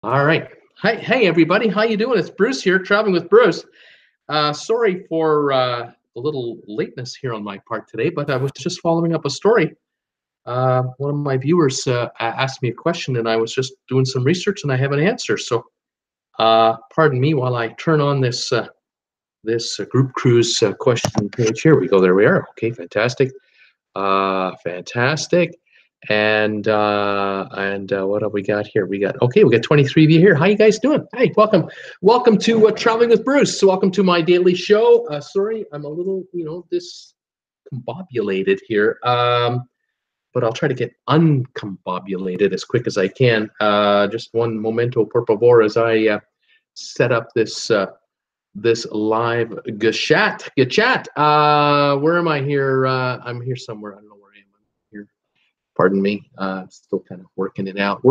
All right. Hi, hey everybody. How you doing? It's Bruce here, traveling with Bruce. Sorry for a little lateness here on my part today, but I was just following up a story. One of my viewers asked me a question, and I was just doing some research, and I have an answer. So, pardon me while I turn on this group cruise question page. Here we go. There we are. Okay, fantastic. Fantastic. And what have we got here? We got 23 of you here. How you guys doing? Hey, welcome to Traveling with Bruce. So welcome to my daily show. Sorry, I'm a little discombobulated here, but I'll try to get uncombobulated as quick as I can. Just one momento, por favor, as I set up this live chat. Where am I here? I'm here somewhere. I don't know where I am. I'm here. Pardon me. Still kind of working it out. I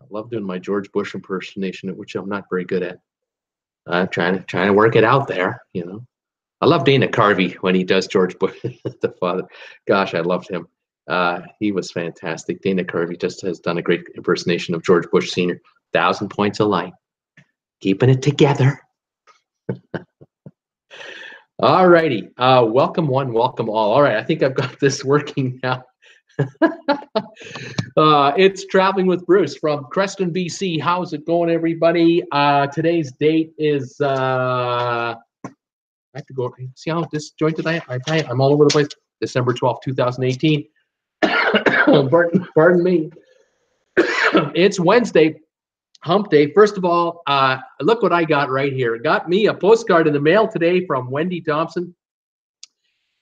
love doing my George Bush impersonation, which I'm not very good at. Trying to work it out there. I love Dana Carvey when he does George Bush, the father. Gosh, I loved him. He was fantastic. Dana Carvey just has done a great impersonation of George Bush Sr. 1,000 points of light. Keeping it together. All righty. Welcome one, welcome all. All right, I think I've got this working now. It's Traveling with Bruce from Creston, BC. How's it going, everybody? Today's date is, I have to go, see how disjointed I am? I'm all over the place. December 12th, 2018. Pardon me. It's Wednesday. Hump day. First of all, look what I got right here. Got me a postcard in the mail today from Wendy Thompson.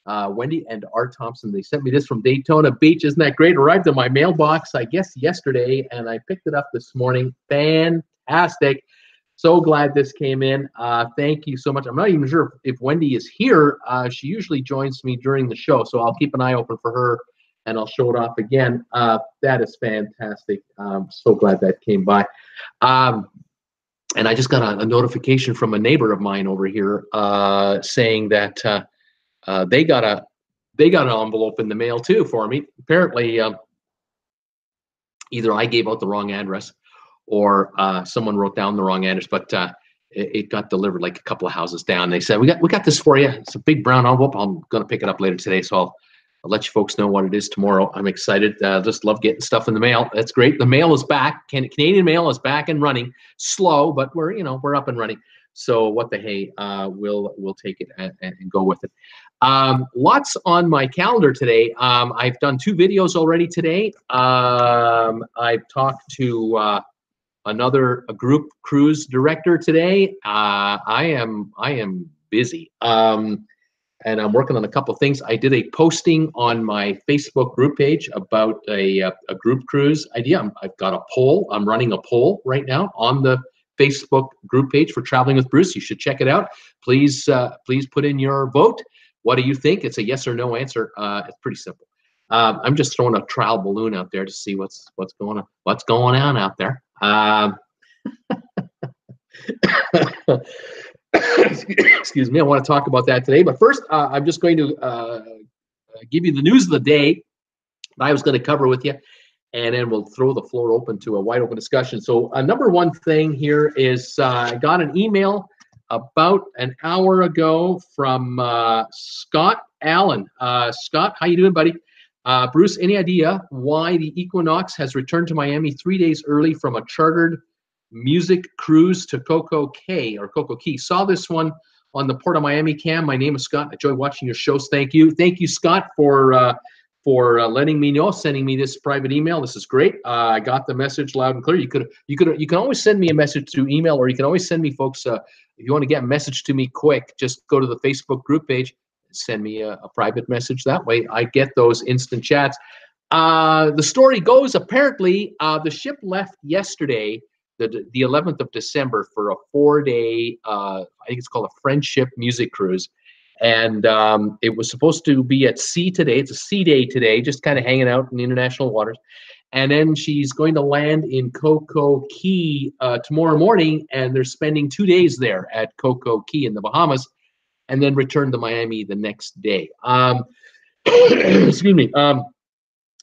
Wendy and Art Thompson. They sent me this from Daytona Beach. Isn't that great? Arrived in my mailbox, I guess, yesterday, and I picked it up this morning. Fantastic. So glad this came in. Thank you so much. I'm not even sure if Wendy is here. She usually joins me during the show, so I'll keep an eye open for her, and I'll show it off again. That is fantastic. So glad that came by. And I just got a notification from a neighbor of mine over here saying that they got an envelope in the mail too for me. Apparently, either I gave out the wrong address or someone wrote down the wrong address, but it got delivered like a couple of houses down. They said, we got this for you. It's a big brown envelope. I'm going to pick it up later today, so I'll let you folks know what it is tomorrow. I'm excited. Just love getting stuff in the mail. That's great. The mail is back. Canadian mail is back and running. Slow, but we're up and running. So what the hey, we'll take it and go with it. Lots on my calendar today. I've done 2 videos already today. I've talked to a group cruise director today. I am busy. And I'm working on a couple of things. I did a posting on my Facebook group page about a group cruise idea. I've got a poll. I'm running a poll right now on the Facebook group page for Traveling with Bruce. You should check it out. Please put in your vote. What do you think? It's a yes or no answer. It's pretty simple. I'm just throwing a trial balloon out there to see what's going on out there. Excuse me, I want to talk about that today. But first, I'm just going to give you the news of the day that I was going to cover with you, and then we'll throw the floor open to a wide open discussion. So number one thing here is I got an email about an hour ago from Scott Allen. Scott, how you doing, buddy? Bruce, any idea why the Equinox has returned to Miami 3 days early from a chartered music cruise to Coco Cay? Saw this one on the Port of Miami cam. My name is Scott. I enjoy watching your shows. Thank you, Scott, for letting me know, sending me this private email. This is great. I got the message loud and clear. You can always send me a message through email, or you can always send me, folks. If you want to get a message to me quick, just go to the Facebook group page, send me a private message. That way, I get those instant chats. The story goes, apparently, the ship left yesterday, the 11th of December, for a 4-day, I think it's called a Friendship music cruise. And it was supposed to be at sea today. It's a sea day today, just kind of hanging out in the international waters. And then she's going to land in Coco Cay tomorrow morning, and they're spending 2 days there at Coco Cay in the Bahamas, and then return to Miami the next day. Excuse me.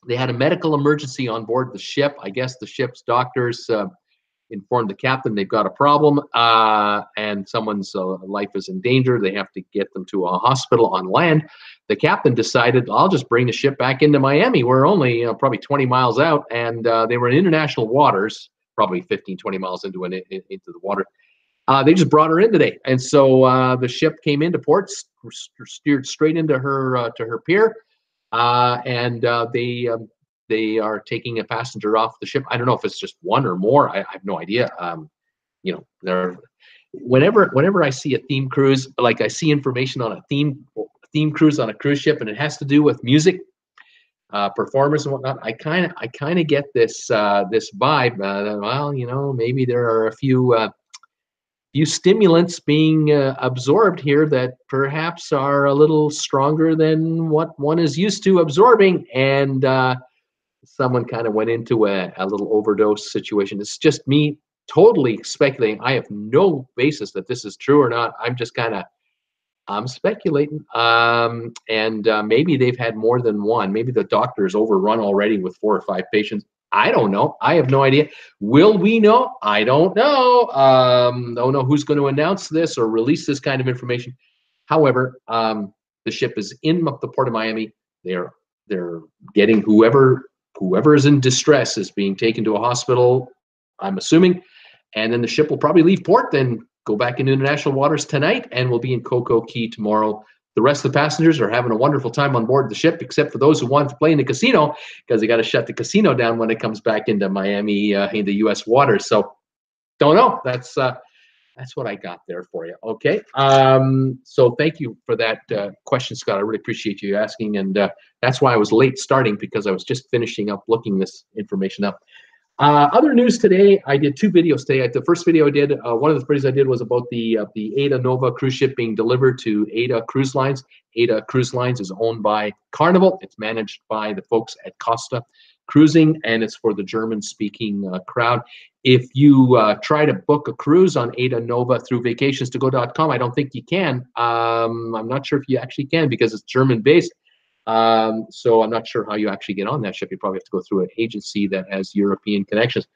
They had a medical emergency on board the ship. I guess the ship's doctors informed the captain they've got a problem and someone's life is in danger. They have to get them to a hospital on land. The captain decided, I'll just bring the ship back into Miami. We're only probably 20 miles out, and they were in international waters, probably 15, 20 miles into the water. They just brought her in today, and so the ship came into port, steered straight into her pier, and they are taking a passenger off the ship. I don't know if it's just one or more. I have no idea. You know, whenever I see a theme cruise, like I see information on a theme cruise on a cruise ship, and it has to do with music, performers and whatnot, I kind of get this vibe. Well, you know, maybe there are a few stimulants being absorbed here that perhaps are a little stronger than what one is used to absorbing, and someone kind of went into a little overdose situation. It's just me totally speculating. I have no basis that this is true or not. I'm speculating. And maybe they've had more than one. Maybe the doctor is overrun already with 4 or 5 patients. I don't know. I have no idea. Will we know? I don't know. Don't know who's going to announce this or release this kind of information. However, the ship is in the port of Miami. They're getting whoever is in distress is being taken to a hospital, I'm assuming, and then the ship will probably leave port, then go back into international waters tonight, and will be in Coco Key tomorrow. The rest of the passengers are having a wonderful time on board the ship, except for those who want to play in the casino, because they got to shut the casino down when it comes back into Miami, into U.S. waters. So, don't know. That's what I got there for you. Okay. So thank you for that question, Scott. I really appreciate you asking, and that's why I was late starting, because I was just finishing up looking this information up. Other news today, I did 2 videos today. The first video I did, one of the videos I did was about the Ada Nova cruise ship being delivered to Ada Cruise Lines. Ada Cruise Lines is owned by Carnival. It's managed by the folks at Costa Cruising, and it's for the German-speaking crowd. If you try to book a cruise on Ada Nova through vacations2go.com, I don't think you can. I'm not sure if you actually can, because it's German-based. So I'm not sure how you actually get on that ship. You probably have to go through an agency that has European connections.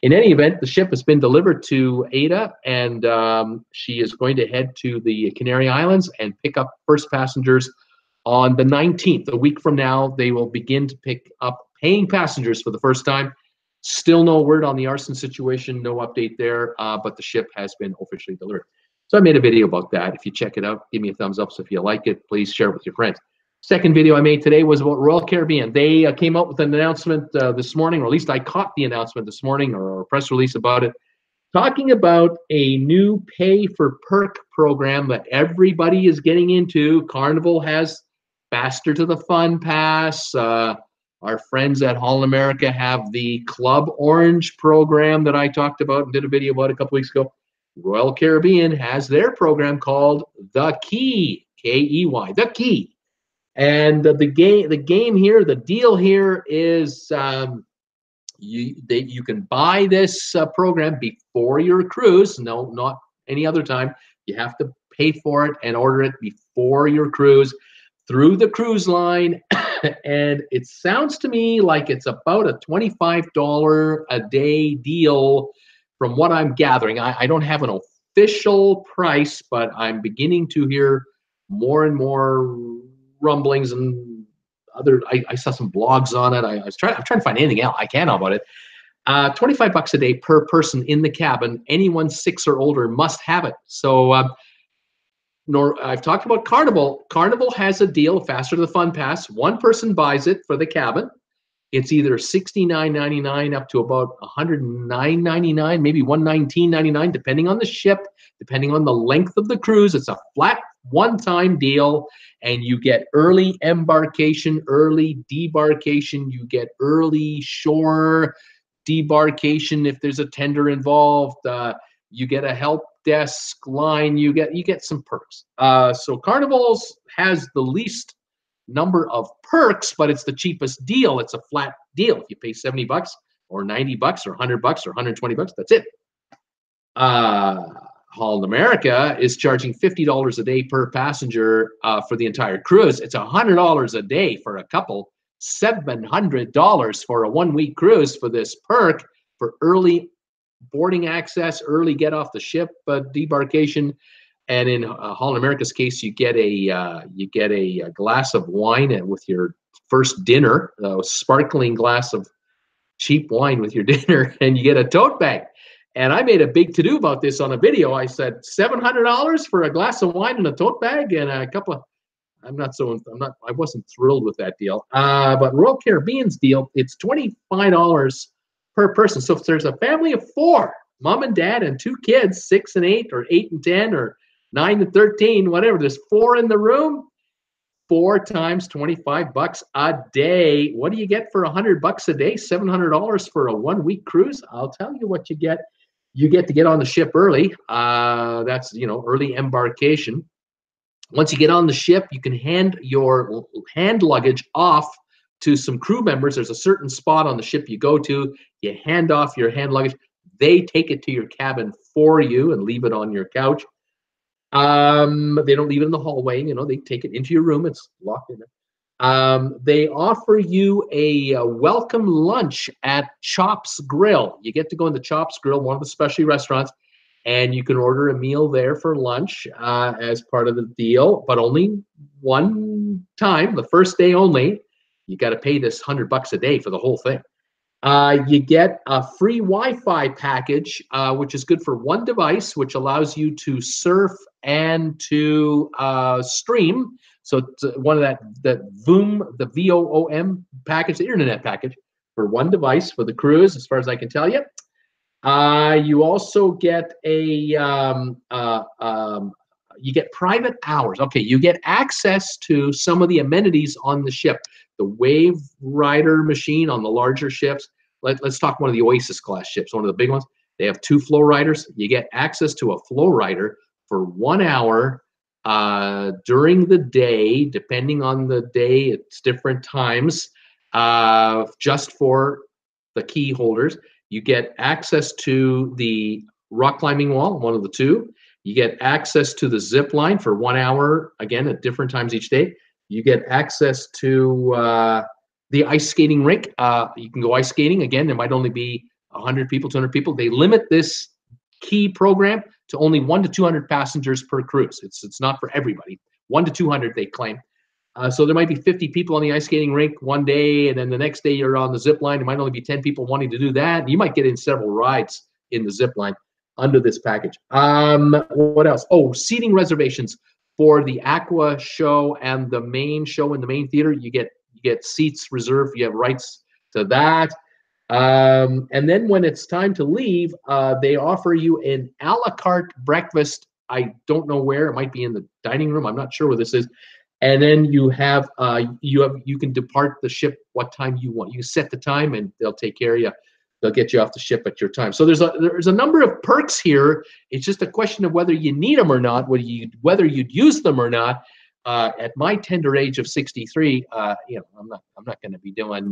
In any event, the ship has been delivered to Ada, and she is going to head to the Canary Islands and pick up first passengers on the 19th. A week from now, they will begin to pick up paying passengers for the first time. Still no word on the arson situation, no update there, but the ship has been officially delivered. So I made a video about that. If you check it out, give me a thumbs up. So if you like it, please share it with your friends. Second video I made today was about Royal Caribbean. They came out with an announcement this morning, or at least I caught the announcement this morning, or a press release about it, talking about a new pay for perk program that everybody is getting into. Carnival has Faster to the Fun Pass. Our friends at Holland America have the Club Orange program that I talked about and did a video about a couple weeks ago. Royal Caribbean has their program called The Key, K-E-Y, The Key. And the game here, the deal here is you can buy this program before your cruise. No, not any other time. You have to pay for it and order it before your cruise through the cruise line. And it sounds to me like it's about a $25 a day deal from what I'm gathering. I don't have an official price, but I'm beginning to hear more and more rumblings and other. I saw some blogs on it. I'm trying to find anything else I can about it. $25 a day per person in the cabin. Anyone 6 or older must have it. So I've talked about Carnival. Carnival has a deal, Faster to the Fun Pass. One person buys it for the cabin. It's either $69.99 up to about $109.99, maybe $119.99, depending on the ship, depending on the length of the cruise. It's a flat one-time deal, and you get early embarkation, early debarkation. You get early shore debarkation if there's a tender involved. You get a help desk line. You get some perks. So Carnival's has the least number of perks, but it's the cheapest deal. It's a flat deal. If you pay $70 or $90 or $100 or $120, that's it. Holland America is charging $50 a day per passenger for the entire cruise. It's $100 a day for a couple $700 for a 1-week cruise for this perk for early boarding access, early get off the ship debarkation. And in Holland America's case, you get a glass of wine and with your first dinner, a sparkling glass of cheap wine with your dinner, and you get a tote bag. And I made a big to-do about this on a video. I said $700 for a glass of wine and a tote bag and a couple of. I wasn't thrilled with that deal. But Royal Caribbean's deal, it's $25 per person. So if there's a family of 4, mom and dad and 2 kids, 6 and 8, or 8 and 10, or 9 and 13, whatever, there's 4 in the room. 4 times $25 a day. What do you get for $100 a day? $700 for a 1-week cruise. I'll tell you what you get. You get to get on the ship early. That's early embarkation. Once you get on the ship, you can hand your hand luggage off to some crew members. There's a certain spot on the ship you go to. You hand off your hand luggage. They take it to your cabin for you and leave it on your couch. They don't leave it in the hallway. They take it into your room. It's locked in there. They offer you a welcome lunch at Chops Grill. You get to go into Chops Grill, one of the specialty restaurants, and you can order a meal there for lunch as part of the deal, but only one time, the first day only. You got to pay this $100 a day for the whole thing. You get a free Wi-Fi package, which is good for one device, which allows you to surf and to stream. So it's one of that VOOM, the VOOM package, the internet package for one device for the cruise, as far as I can tell you. You also get you get private hours. Okay, you get access to some of the amenities on the ship. The Wave Rider machine on the larger ships. Let's talk one of the Oasis class ships, one of the big ones. They have 2 flow riders. You get access to a flow rider for 1 hour during the day, depending on the day, it's different times, just for the key holders. You get access to the rock climbing wall, one of the 2. You get access to the zip line for 1 hour, again, at different times each day. You get access to the ice skating rink. You can go ice skating. Again, there might only be 100 people, 200 people. They limit this key program to only 1 to 200 passengers per cruise. It's not for everybody. 1 to 200, they claim. So there might be 50 people on the ice skating rink one day, and then the next day you're on the zip line. There might only be 10 people wanting to do that. You might get in several rides in the zip line under this package. What else? Oh, seating reservations for the Aqua show and the main show in the main theater. You get seats reserved. You have rights to that. And then when it's time to leave, they offer you an a la carte breakfast. I don't know where. It might be in the dining room. I'm not sure where this is. And then you can depart the ship what time you want. You set the time, and they'll take care of you. They'll get you off the ship at your time. So there's a number of perks here. It's just a question of whether you need them or not, whether you'd use them or not. At my tender age of 63, I'm not going to be doing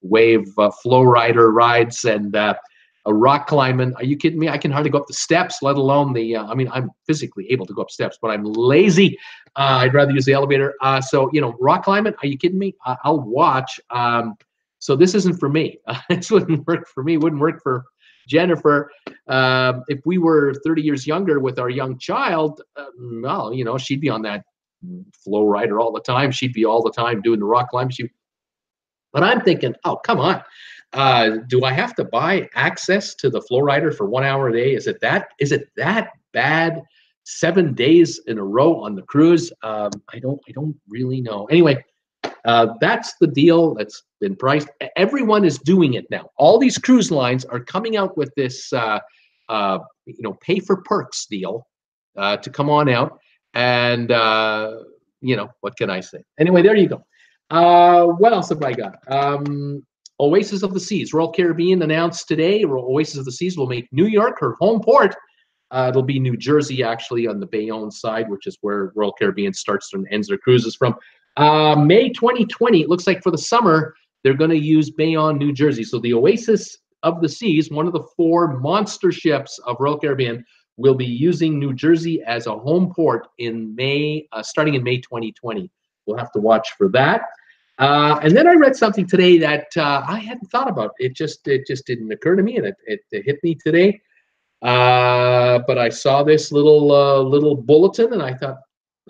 wave flow rider rides and a rock climbing. Are you kidding me? I can hardly go up the steps, let alone I'm physically able to go up steps, but I'm lazy. I'd rather use the elevator. So rock climbing, are you kidding me? I'll watch. So this isn't for me. This wouldn't work for me, wouldn't work for Jennifer. If we were 30 years younger with our young child, she'd be on that flow rider all the time. She'd be all the time doing the rock climbing. But I'm thinking, oh, come on. Do I have to buy access to the flow rider for 1 hour a day? Is it that bad? 7 days in a row on the cruise? I don't really know. Anyway, that's the deal that's been priced. Everyone is doing it now. All these cruise lines are coming out with this pay for perks deal to come on out. And what can I say? Anyway, there you go. What else have I got? Oasis of the Seas. Royal Caribbean announced today Oasis of the Seas will make New York her home port. It'll be New Jersey, actually, on the Bayonne side, which is where Royal Caribbean starts and ends their cruises from. May 2020, it looks like for the summer, they're going to use Bayonne, New Jersey. So the Oasis of the Seas, one of the 4 monster ships of Royal Caribbean, will be using New Jersey as a home port in May, starting in May 2020. We'll have to watch for that. And then I read something today that I hadn't thought about. It just didn't occur to me, and it hit me today. But I saw this little bulletin, and I thought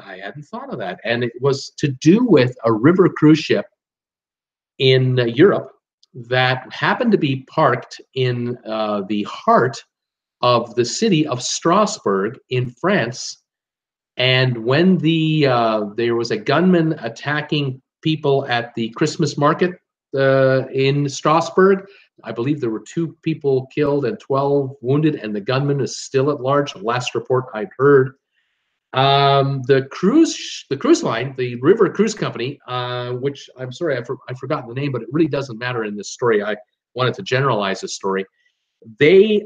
I hadn't thought of that. And it was to do with a river cruise ship in Europe that happened to be parked in the heart of the city of Strasbourg in France. And when there was a gunman attacking people at the Christmas market in Strasbourg, I believe there were 2 people killed and 12 wounded, and the gunman is still at large. Last report I'd heard. The cruise line, the River Cruise Company, which I'm sorry I've forgotten the name, but it really doesn't matter in this story. I wanted to generalize this story. They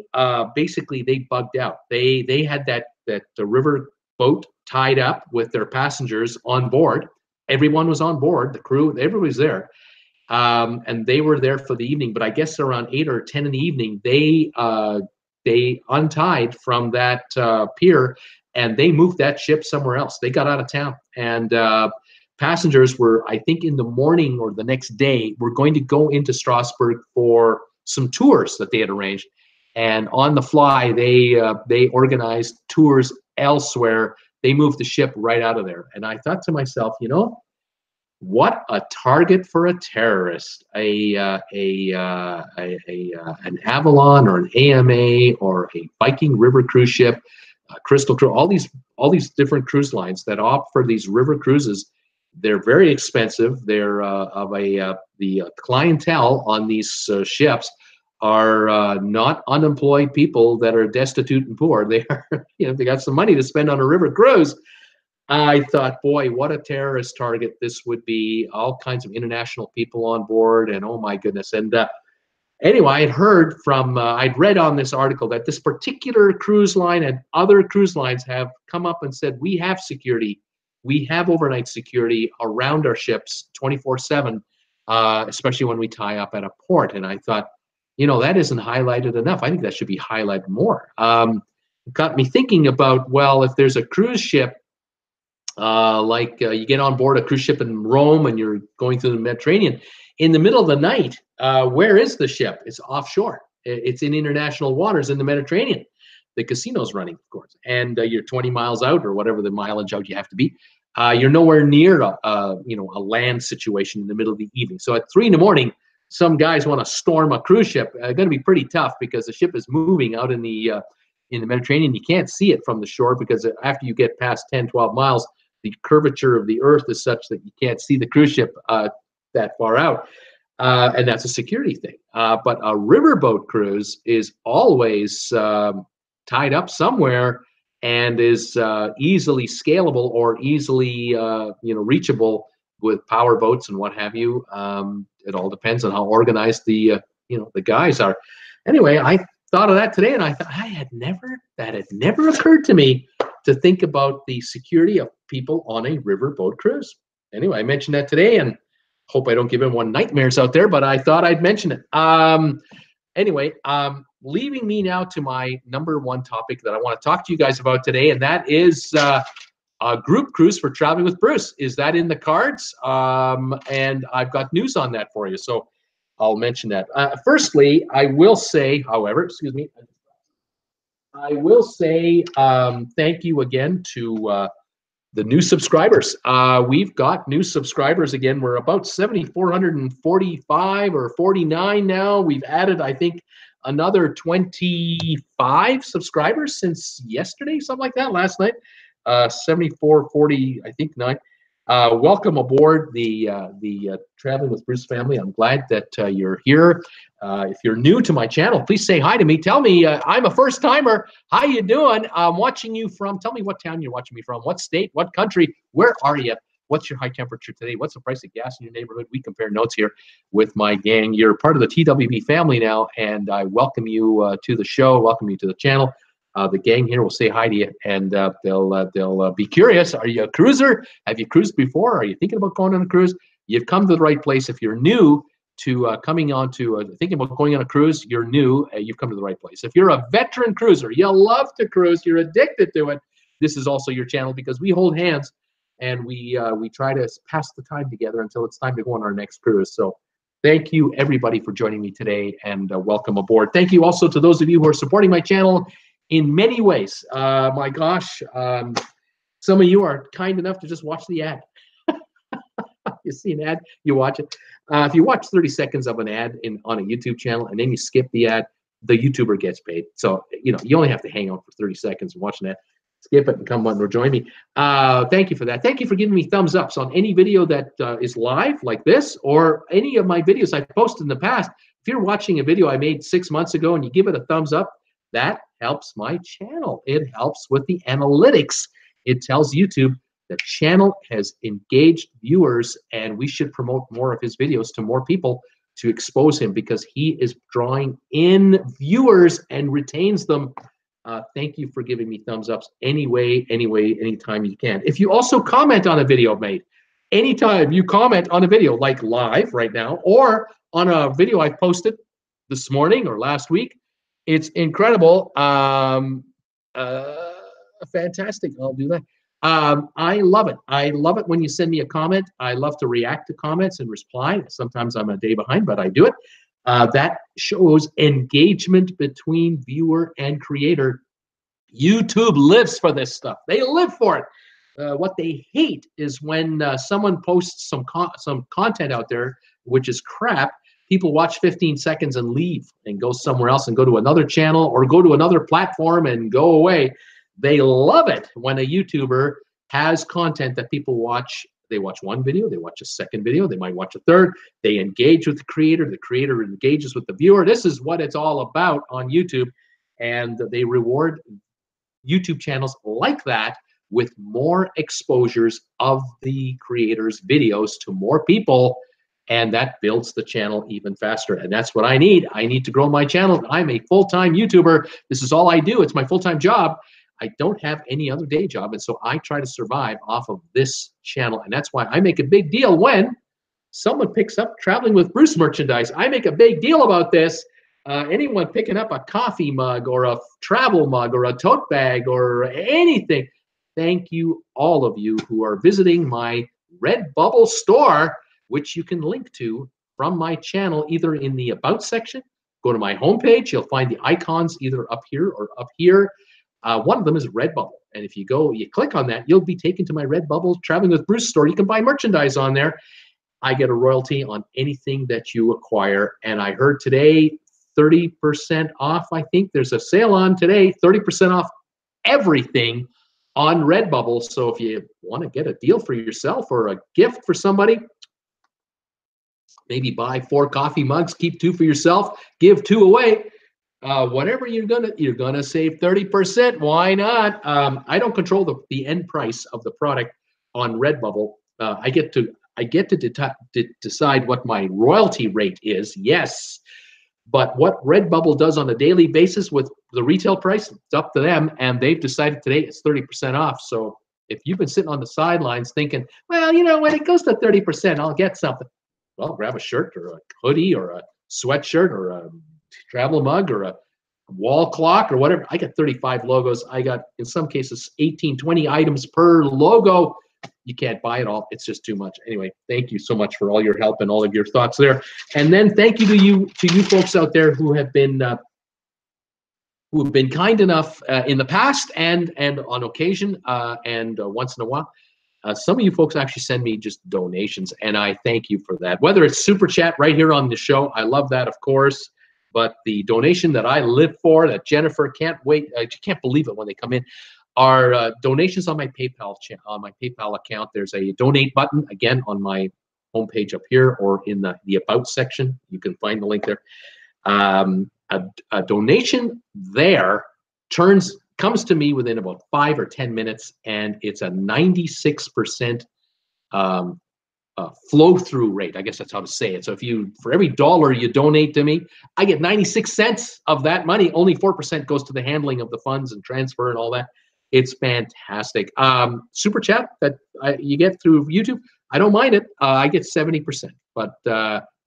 basically they bugged out. They had the river boat tied up with their passengers on board. Everyone was on board, the crew, everybody's there. And they were there for the evening, but I guess around 8 or 10 in the evening, they untied from that pier, and they moved that ship somewhere else. They got out of town, and passengers were, I think, in the morning or the next day, were going to go into Strasbourg for some tours that they had arranged, and on the fly, they organized tours elsewhere. They moved the ship right out of there, and I thought to myself, you know, what a target for a terrorist! An Avalon or an AMA or a Viking river cruise ship, Crystal Cruise, all these different cruise lines that offer these river cruises. They're very expensive. They're the clientele on these ships are not unemployed people that are destitute and poor. They are, they got some money to spend on a river cruise. I thought, boy, what a terrorist target this would be. All kinds of international people on board, and oh my goodness. And anyway, I'd heard from, I'd read on this article that this particular cruise line and other cruise lines have come up and said, we have security. We have overnight security around our ships 24/7, especially when we tie up at a port. And I thought, that isn't highlighted enough. I think that should be highlighted more. Got me thinking about, well, if there's a cruise ship, you get on board a cruise ship in Rome and you're going through the Mediterranean, in the middle of the night, where is the ship? It's offshore. It's in international waters in the Mediterranean. The casino's running, of course, and you're 20 miles out or whatever the mileage out you have to be. You're nowhere near a land situation in the middle of the evening. So at 3 in the morning, some guys want to storm a cruise ship. Going to be pretty tough because the ship is moving out in the Mediterranean. You can't see it from the shore because after you get past 10, 12 miles, the curvature of the earth is such that you can't see the cruise ship that far out. And that's a security thing. But a riverboat cruise is always tied up somewhere and is easily scalable or easily reachable with power boats and what have you. It all depends on how organized the guys are. Anyway, I thought of that today, and I thought that had never occurred to me to think about the security of people on a riverboat cruise. Anyway, I mentioned that today, and hope I don't give anyone nightmares out there, but I thought I'd mention it. Anyway, leaving me now to my number one topic that I want to talk to you guys about today, and that is a group cruise for Traveling with Bruce. Is that in the cards? And I've got news on that for you, so I'll mention that. Firstly, I will say, however, excuse me, I will say thank you again to the new subscribers. We've got new subscribers again. We're about 7,445 or 49 now. We've added, I think, another 25 subscribers since yesterday, something like that, last night. 7,440, I think, 9. Welcome aboard the Traveling with Bruce family. I'm glad that you're here. If you're new to my channel, please say hi to me. Tell me I'm a first timer. How you doing? I'm watching you from. Tell me what town you're watching me from. What state? What country? Where are you? What's your high temperature today? What's the price of gas in your neighborhood? We compare notes here with my gang. You're part of the TWB family now, and I welcome you to the show. Welcome you to the channel. The gang here will say hi to you, and they'll be curious. Are you a cruiser? Have you cruised before? Are you thinking about going on a cruise? You've come to the right place. If you're new to coming on to thinking about going on a cruise, you're new. You've come to the right place. If you're a veteran cruiser, you love to cruise, you're addicted to it, this is also your channel because we hold hands and we try to pass the time together until it's time to go on our next cruise. So thank you, everybody, for joining me today, and welcome aboard. Thank you also to those of you who are supporting my channel in many ways. My gosh, some of you are kind enough to just watch the ad. You see an ad, you watch it. If you watch 30 seconds of an ad on a YouTube channel and then you skip the ad, the YouTuber gets paid. So, you know, you only have to hang out for 30 seconds and watch that. Skip it and come on or join me. Thank you for that. Thank you for giving me thumbs ups on any video that is live like this, or any of my videos I've posted in the past. If you're watching a video I made 6 months ago and you give it a thumbs up, that helps my channel. It helps with the analytics. It tells YouTube the channel has engaged viewers and we should promote more of his videos to more people to expose him, because he is drawing in viewers and retains them. Thank you for giving me thumbs ups anyway, anytime you can. If you also comment on a video I've made, anytime you comment on a video, like live right now, or on a video I posted this morning or last week, it's incredible. Fantastic. I'll do that. I love it. I love it when you send me a comment. I love to react to comments and reply. Sometimes I'm a day behind, but I do it. That shows engagement between viewer and creator. YouTube lives for this stuff. They live for it. What they hate is when someone posts some content out there, which is crap. People watch 15 seconds and leave and go somewhere else and go to another channel or go to another platform and go away. They love it when a YouTuber has content that people watch. They watch one video, they watch a second video, they might watch a third. They engage with the creator engages with the viewer. This is what it's all about on YouTube. And they reward YouTube channels like that with more exposures of the creator's videos to more people. And that builds the channel even faster. And that's what I need. I need to grow my channel. I'm a full-time YouTuber. This is all I do. It's my full-time job. I don't have any other day job, and so I try to survive off of this channel, and that's why I make a big deal when someone picks up Traveling with Bruce merchandise. I make a big deal about this. Anyone picking up a coffee mug or a travel mug or a tote bag or anything, thank you, all of you who are visiting my RedBubble store, which you can link to from my channel either in the About section. Go to my homepage. You'll find the icons either up here or up here. One of them is RedBubble, and if you click on that, you'll be taken to my RedBubble Traveling with Bruce store. You can buy merchandise on there. I get a royalty on anything that you acquire, and I heard today 30% off. I think there's a sale on today, 30% off everything on RedBubble. So if you want to get a deal for yourself or a gift for somebody, maybe buy 4 coffee mugs, keep 2 for yourself, give 2 away. Whatever you're gonna save 30%. Why not? I don't control the end price of the product on RedBubble. I get to decide what my royalty rate is. Yes, but what RedBubble does on a daily basis with the retail price, it's up to them, and they've decided today it's 30% off. So if you've been sitting on the sidelines thinking, well, you know, when it goes to 30%, I'll get something. Well, grab a shirt or a hoodie or a sweatshirt or a travel mug or a wall clock or whatever. I got 35 logos. I got, in some cases, 18, 20 items per logo. You can't buy it all. It's just too much. Anyway, thank you so much for all your help and all of your thoughts there. And then thank you to you folks out there who have been kind enough in the past and on occasion and once in a while. Some of you folks actually send me just donations, and I thank you for that. Whether it's Super Chat right here on the show, I love that, of course. But the donation that I live for, that Jennifer can't wait, she can't believe it when they come in, are donations on my PayPal account. There's a donate button again on my homepage up here, or in the About section. You can find the link there. A donation there comes to me within about 5 or 10 minutes, and it's a 96% flow-through rate. I guess that's how to say it. So for every dollar you donate to me, I get 96 cents of that money. Only 4% goes to the handling of the funds and transfer and all that. It's fantastic. Super Chat that you get through YouTube, I don't mind it. I get 70%, but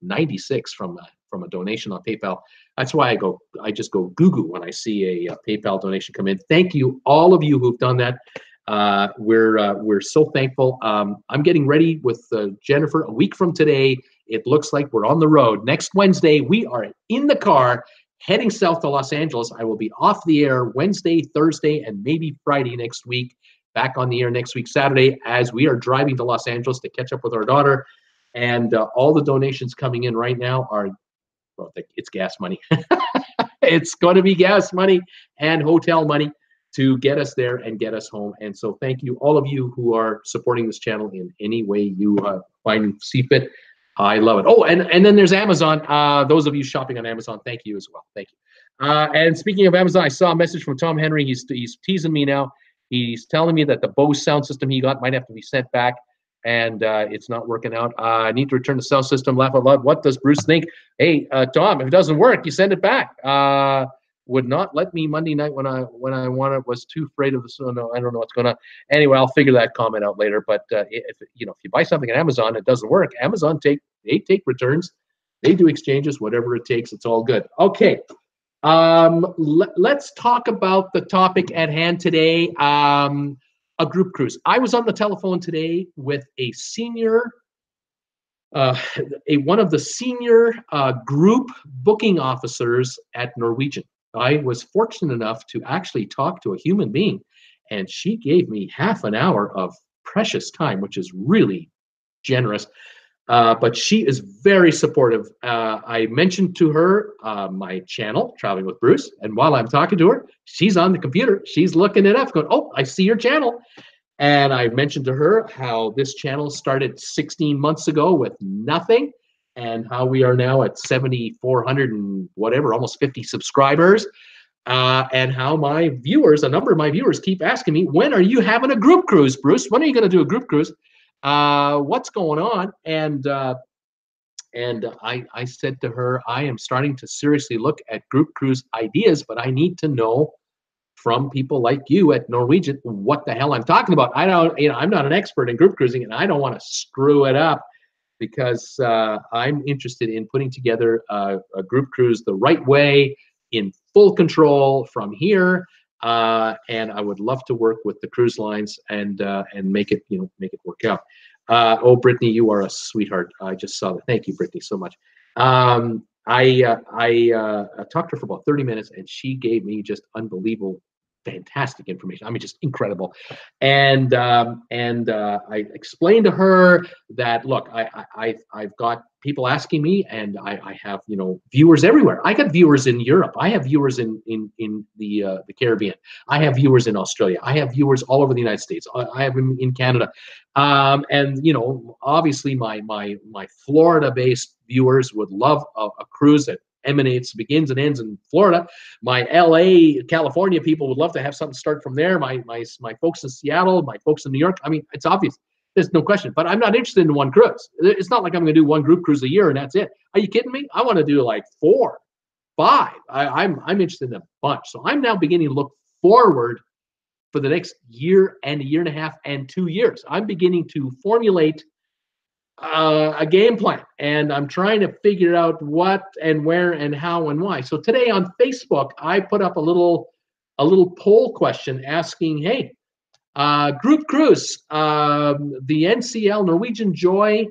96 from a donation on PayPal. That's why I just go goo-goo when I see a PayPal donation come in. Thank you, all of you who've done that. We're so thankful. I'm getting ready with Jennifer a week from today. It looks like we're on the road. Next Wednesday, we are in the car heading south to Los Angeles. I will be off the air Wednesday, Thursday, and maybe Friday next week. Back on the air next week, Saturday, as we are driving to Los Angeles to catch up with our daughter. And all the donations coming in right now are, well, it's gas money. It's going to be gas money and hotel money to get us there and get us home. And so thank you, all of you who are supporting this channel in any way you see fit. I love it. Oh, and then there's Amazon. Those of you shopping on Amazon, thank you as well. Thank you. And speaking of Amazon, I saw a message from Tom Henry. He's teasing me now. He's telling me that the Bose sound system he got might have to be sent back, and it's not working out. I need to return the sound system. Laugh out loud. What does Bruce think? Hey, Tom, if it doesn't work, you send it back. Would not let me Monday night when I wanted, was too afraid of the sound. No, I don't know what's going on. Anyway, I'll figure that comment out later. But if you buy something on Amazon, it doesn't work. Amazon take returns, they do exchanges, whatever it takes. It's all good. Okay, let's talk about the topic at hand today. A group cruise. I was on the telephone today with a senior. One of the senior group booking officers at Norwegian. I was fortunate enough to actually talk to a human being, and she gave me half an hour of precious time, which is really generous. But she is very supportive. I mentioned to her my channel, Traveling with Bruce, and while I'm talking to her, she's on the computer. She's looking it up, going, "Oh, I see your channel." And I mentioned to her how this channel started 16 months ago with nothing, and how we are now at 7,400 and whatever, almost 50 subscribers. And how my viewers, a number of my viewers, keep asking me, when are you having a group cruise, Bruce? When are you going to do a group cruise? What's going on? And I said to her, I am starting to seriously look at group cruise ideas, but I need to know from people like you at Norwegian what the hell I'm talking about. I don't, I'm not an expert in group cruising, and I don't want to screw it up, because I'm interested in putting together a group cruise the right way, in full control from here. And I would love to work with the cruise lines and make it work out. Oh, Brittany, you are a sweetheart. I just saw that. Thank you, Brittany, so much. I talked to her for about 30 minutes, and she gave me just unbelievable, fantastic information. I mean, just incredible. And I explained to her that, look, I've got people asking me, and I have viewers everywhere. I got viewers in Europe. I have viewers in the Caribbean. I have viewers in Australia. I have viewers all over the United States. I have them in Canada. And obviously my Florida-based viewers would love a cruise that begins and ends in Florida. My LA, California people would love to have something start from there. My folks in Seattle, my folks in New York. I mean, it's obvious. There's no question. But I'm not interested in one cruise. It's not like I'm going to do one group cruise a year and that's it. Are you kidding me? I want to do like 4, 5. I'm interested in a bunch. So I'm now beginning to look forward for the next year and a year and a half and 2 years. I'm beginning to formulate a game plan, and I'm trying to figure out what and where and how and why. So today on Facebook, I put up a little poll question asking, hey, group cruise, the NCL Norwegian Joy,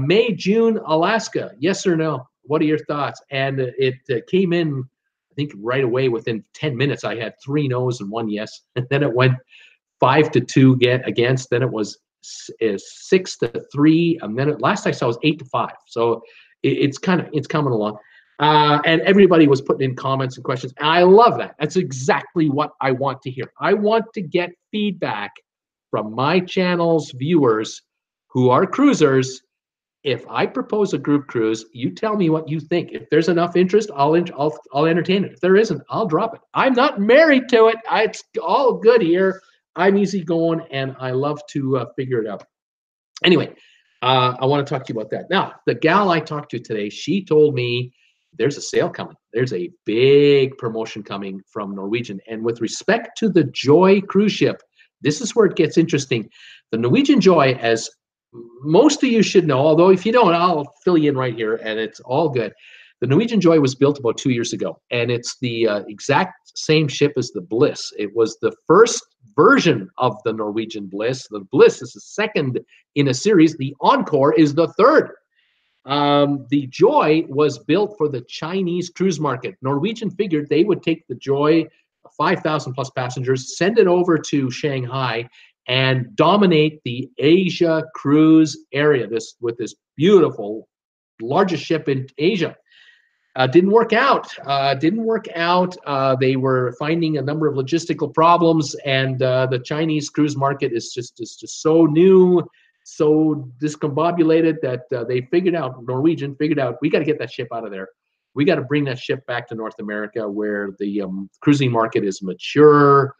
May, June, Alaska, yes or no? What are your thoughts? And it came in, I think, right away within 10 minutes. I had 3 no's and 1 yes, and then it went 5-2 against. Then it was 6-3, and then last I saw was 8-5. So it's coming along, and everybody was putting in comments and questions. And I love that. That's exactly what I want to hear. I want to get feedback from my channel's viewers who are cruisers. If I propose a group cruise, you tell me what you think. If there's enough interest, I'll entertain it. If there isn't, I'll drop it. I'm not married to it. It's all good here. I'm easygoing, and I love to figure it out. Anyway, I want to talk to you about that. Now, the gal I talked to today, she told me there's a sale coming. There's a big promotion coming from Norwegian. And with respect to the Joy cruise ship, this is where it gets interesting. The Norwegian Joy, as most of you should know, although if you don't, I'll fill you in right here, and it's all good. The Norwegian Joy was built about 2 years ago, and it's the exact same ship as the Bliss. It was the first version of the Norwegian Bliss. The Bliss is the second in a series. The Encore is the third. The Joy was built for the Chinese cruise market. Norwegian figured they would take the Joy, 5,000 plus passengers, send it over to Shanghai, and dominate the Asia cruise area with this beautiful, largest ship in Asia. Didn't work out. They were finding a number of logistical problems, and the Chinese cruise market is just so new, so discombobulated that Norwegian figured out, we got to get that ship out of there. We got to bring that ship back to North America, where the cruising market is mature,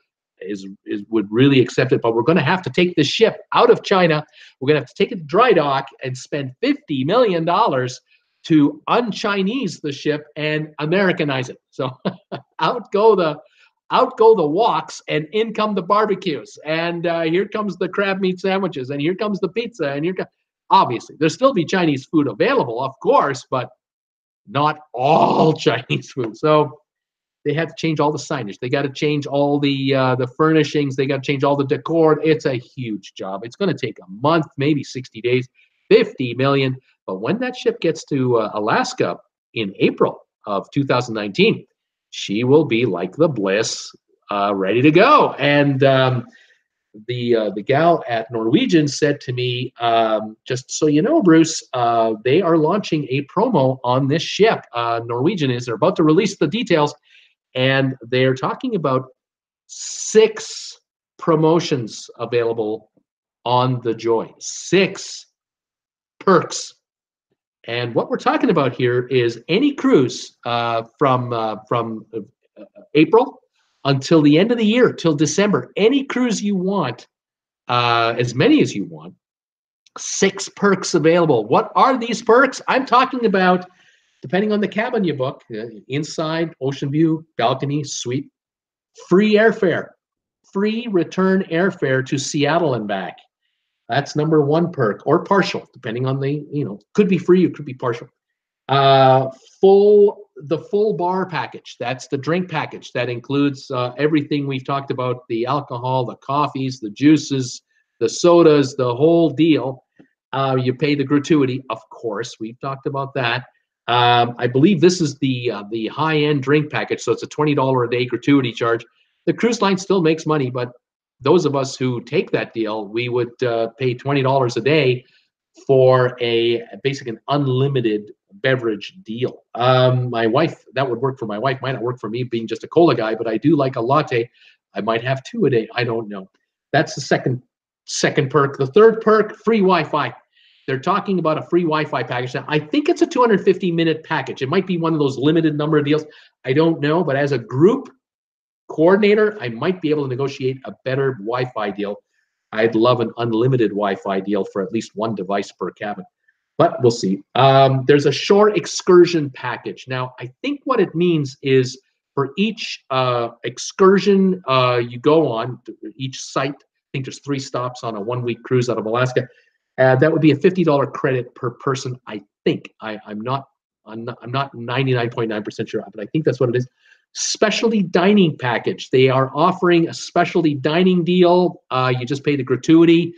would really accept it. But we're going to have to take this ship out of China. We're going to have to take it to dry dock and spend $50 million to un-Chinese the ship and Americanize it. So out go the woks, and in come the barbecues, and here comes the crab meat sandwiches, and here comes the pizza, and obviously there'll still be Chinese food available, of course, but not all Chinese food. So they had to change all the signage. They got to change all the furnishings. They got to change all the decor. It's a huge job. It's going to take a month, maybe 60 days, $50 million. But when that ship gets to Alaska in April of 2019, she will be like the Bliss, ready to go. And the gal at Norwegian said to me, just so you know, Bruce, they are launching a promo on this ship. Norwegian is. They're about to release the details, and they're talking about 6 promotions available on the Joy. 6 perks. And what we're talking about here is any cruise from April until the end of the year, till December, any cruise you want, as many as you want, 6 perks available. What are these perks? I'm talking about, depending on the cabin you book, inside, ocean view, balcony, suite, free airfare, free return airfare to Seattle and back. That's number 1 perk, or partial, depending on could be free, it could be partial. The full bar package. That's the drink package. That includes everything we've talked about: the alcohol, the coffees, the juices, the sodas, the whole deal. You pay the gratuity, of course. We've talked about that. I believe this is the high-end drink package, so it's a $20 a day gratuity charge. The cruise line still makes money, but those of us who take that deal, we would pay $20 a day for basically an unlimited beverage deal. My wife, that would work for my wife, might not work for me, being just a cola guy, but I do like a latte. I might have 2 a day. I don't know. That's the second perk. The third perk, free Wi-Fi. They're talking about a free Wi-Fi package. Now, I think it's a 250-minute package. It might be one of those limited number of deals. I don't know, but as a group coordinator, I might be able to negotiate a better Wi-Fi deal. I'd love an unlimited Wi-Fi deal for at least 1 device per cabin, but we'll see. There's a shore excursion package. Now, I think what it means is for each excursion you go on, each site, I think there's 3 stops on a 1-week cruise out of Alaska. That would be a $50 credit per person, I think. I'm not 99.9% sure, but I think that's what it is. Specialty dining package. They are offering a specialty dining deal. You just pay the gratuity.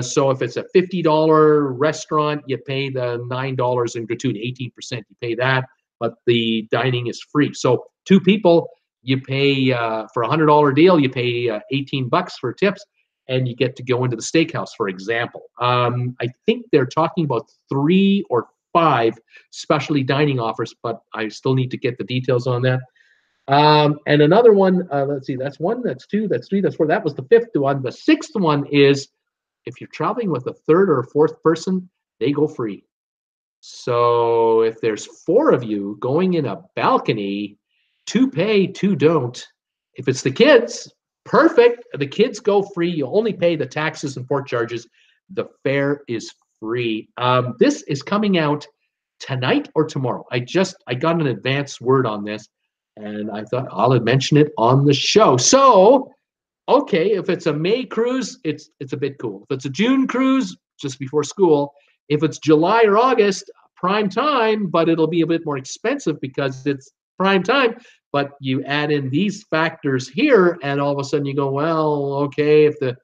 So if it's a $50 restaurant, you pay the $9 in gratuity, 18% you pay that, but the dining is free. So 2 people, you pay for a $100 deal, you pay $18 for tips, and you get to go into the steakhouse, for example. I think they're talking about 3 or 5 specialty dining offers, but I still need to get the details on that. And another one, let's see, that's 1, that's 2, that's 3, that's 4. That was the 5th one. The 6th one is if you're traveling with a 3rd or a 4th person, they go free. So if there's 4 of you going in a balcony, 2 pay, 2 don't. If it's the kids, perfect. The kids go free. You only pay the taxes and port charges. The fare is free. This is coming out tonight or tomorrow. I got an advance word on this, and I thought I'll mention it on the show. So, okay, if it's a May cruise, it's a bit cool. If it's a June cruise, just before school. If it's July or August, prime time, but it'll be a bit more expensive because it's prime time, but you add in these factors here, and all of a sudden you go, well, okay, if the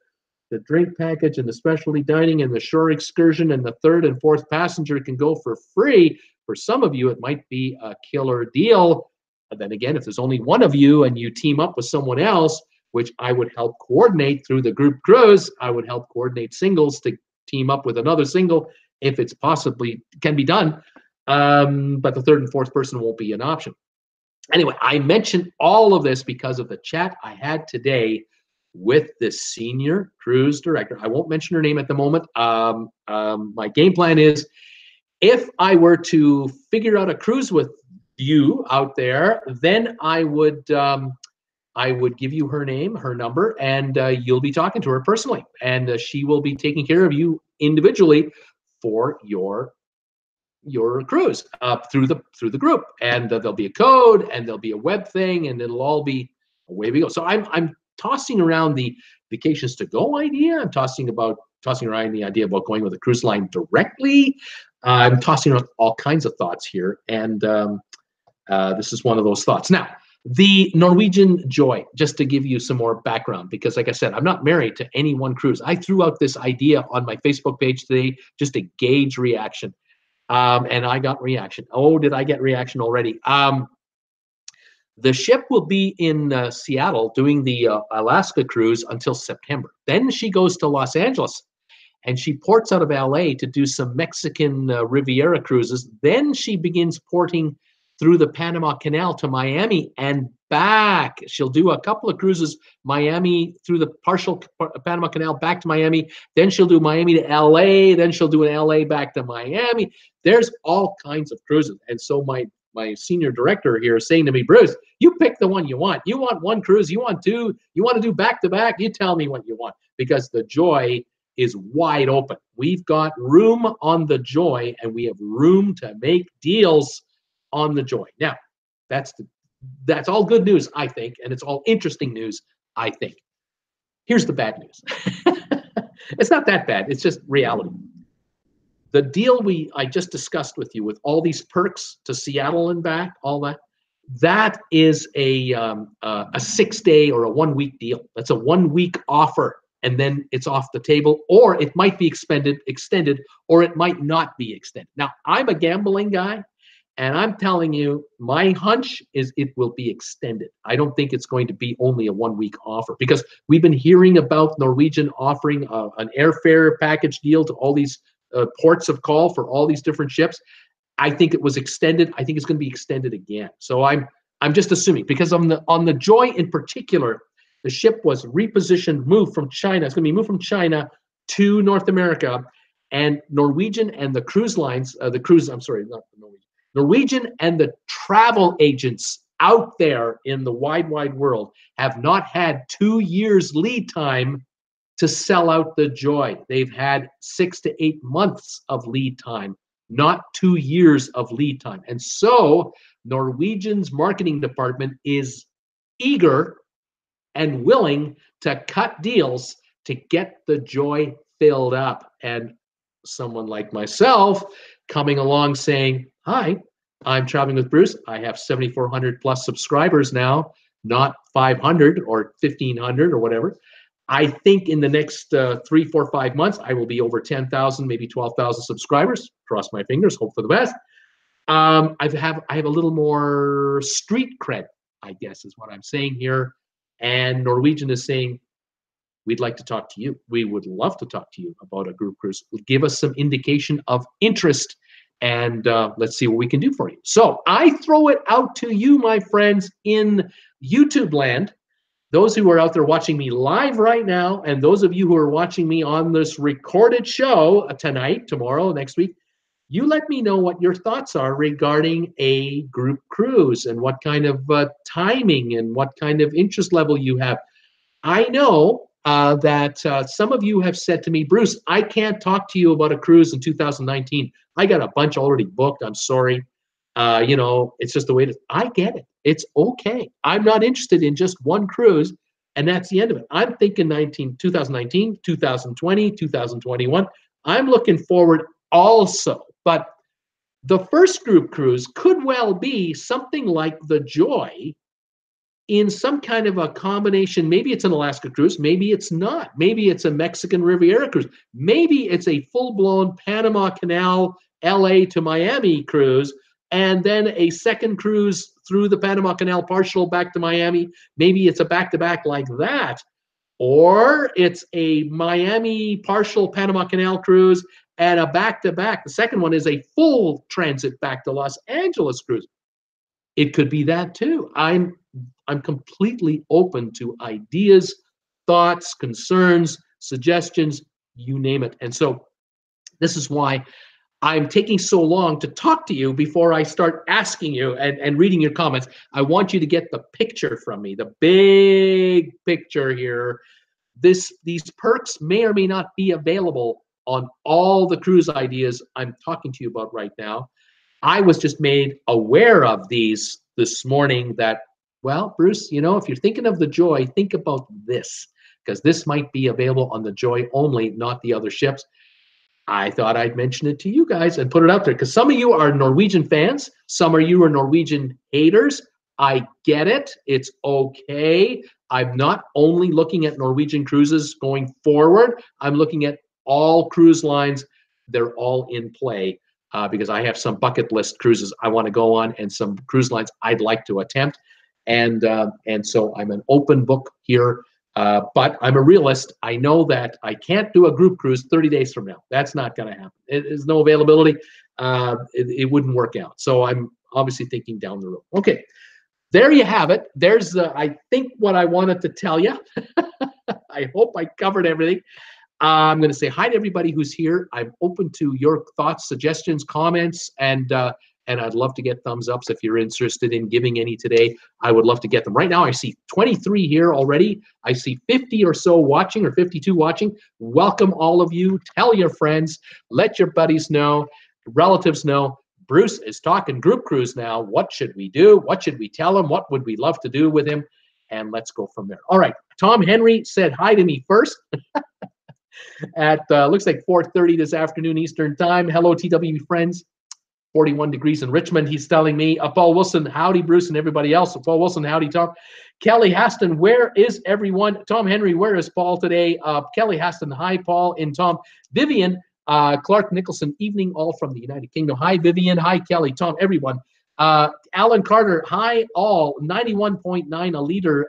drink package and the specialty dining and the shore excursion and the third and fourth passenger can go for free, for some of you, it might be a killer deal. And then again, if there's only one of you and you team up with someone else, which I would help coordinate through the group cruise, I would help coordinate singles to team up with another single if it's possibly can be done. But the third and fourth person won't be an option. Anyway, I mentioned all of this because of the chat I had today with the senior cruise director. I won't mention her name at the moment. My game plan is, if I were to figure out a cruise with you out there, then I would give you her name, her number, and you'll be talking to her personally, and she will be taking care of you individually for your cruise through the group. And there'll be a code, and there'll be a web thing, and it'll all be away we go. So I'm tossing around the vacations to go idea. I'm tossing around the idea about going with a cruise line directly. I'm tossing around all kinds of thoughts here, and this is one of those thoughts. Now, the Norwegian Joy, just to give you some more background, because like I said, I'm not married to any one cruise. I threw out this idea on my Facebook page today just to gauge reaction, and I got reaction. Oh, did I get reaction already? The ship will be in Seattle doing the Alaska cruise until September. Then she goes to Los Angeles, and she ports out of LA to do some Mexican Riviera cruises. Then she begins porting through the Panama Canal to Miami and back. She'll do a couple of cruises, Miami through the partial Panama Canal back to Miami. Then she'll do Miami to LA. Then she'll do an LA back to Miami. There's all kinds of cruises. And so my senior director here is saying to me, Bruce, you pick the one you want. You want one cruise, you want two, you want to do back to back, you tell me what you want, because the Joy is wide open. We've got room on the Joy, and we have room to make deals on the Joy. Now, that's all good news, I think, and it's all interesting news, I think. Here's the bad news. It's not that bad. It's just reality. The deal I just discussed with you, with all these perks to Seattle and back, all that is a 6-day or a 1-week deal. That's a 1-week offer, and then it's off the table, or it might be extended, or it might not be extended. Now, I'm a gambling guy, and I'm telling you, my hunch is it will be extended. I don't think it's going to be only a 1-week offer, because we've been hearing about Norwegian offering an airfare package deal to all these ports of call for all these different ships. I think it was extended. I think it's going to be extended again. So I'm just assuming, because on the Joy in particular, the ship was repositioned, moved from China. It's going to be moved from China to North America, and Norwegian and the cruise lines, Norwegian and the travel agents out there in the wide world have not had 2 years lead time to sell out the Joy. They've had 6 to 8 months of lead time, not 2 years of lead time. And so Norwegian's marketing department is eager and willing to cut deals to get the Joy filled up. And someone like myself coming along saying, hi, I'm traveling with Bruce. I have 7,400 plus subscribers now, not 500 or 1,500 or whatever. I think in the next 3, 4, 5 months, I will be over 10,000, maybe 12,000 subscribers. Cross my fingers, hope for the best. I have a little more street cred, I guess is what I'm saying here. And Norwegian is saying, we'd like to talk to you. We would love to talk to you about a group cruise. Give us some indication of interest, and let's see what we can do for you. So I throw it out to you, my friends, in YouTube land. Those who are out there watching me live right now, and those of you who are watching me on this recorded show tonight, tomorrow, next week, you let me know what your thoughts are regarding a group cruise and what kind of timing and what kind of interest level you have. I know that some of you have said to me, Bruce, I can't talk to you about a cruise in 2019. I got a bunch already booked. I'm sorry. It's just the way it is. I get it. It's okay. I'm not interested in just one cruise, and that's the end of it. I'm thinking 2019, 2020, 2021. I'm looking forward also. But The first group cruise could well be something like the Joy in some kind of a combination. Maybe it's an Alaska cruise, maybe it's not. Maybe it's a Mexican Riviera cruise. Maybe it's a full-blown Panama Canal, LA to Miami cruise, and then a second cruise through the Panama Canal partial back to Miami. Maybe it's a back-to-back like that. Or it's a Miami partial Panama Canal cruise and a back-to-back. The second one is a full transit back to Los Angeles cruise. It could be that too. I'm completely open to ideas, thoughts, concerns, suggestions, you name it. And so this is why I'm taking so long to talk to you before I start asking you and reading your comments. I want you to get the picture from me, the big picture here. These perks may or may not be available on all the cruise ideas I'm talking to you about right now. I was just made aware of these this morning that, well, Bruce, you know, if you're thinking of the Joy, think about this, because this might be available on the Joy only, not the other ships. I thought I'd mention it to you guys and put it out there, because some of you are Norwegian fans, some of you are Norwegian haters. I get it. It's okay. I'm not only looking at Norwegian cruises going forward. I'm looking at all cruise lines. They're all in play. Because I have some bucket list cruises I want to go on and some cruise lines I'd like to attempt. And so I'm an open book here, but I'm a realist. I know that I can't do a group cruise 30 days from now. That's not going to happen. There's no availability. It wouldn't work out. So I'm obviously thinking down the road. Okay, there you have it. There's, I think, what I wanted to tell you. I hope I covered everything. I'm going to say hi to everybody who's here. I'm open to your thoughts, suggestions, comments, and I'd love to get thumbs ups if you're interested in giving any today. I would love to get them. Right now, I see 23 here already. I see 50 or so watching, or 52 watching. Welcome, all of you. Tell your friends. Let your buddies know, relatives know. Bruce is talking group cruise now. What should we do? What should we tell him? What would we love to do with him? And let's go from there. All right. Tom Henry said hi to me first. At looks like 4:30 this afternoon Eastern time. Hello, TWB friends. 41 degrees in Richmond, he's telling me. Paul Wilson, howdy, Bruce, and everybody else. Paul Wilson, howdy, Tom. Kelly Haston, where is everyone? Tom Henry, where is Paul today? Kelly Haston, hi, Paul and Tom. Vivian, Clark Nicholson, evening, all from the United Kingdom. Hi, Vivian. Hi, Kelly, Tom, everyone. Alan Carter, hi, all. 91.9 a liter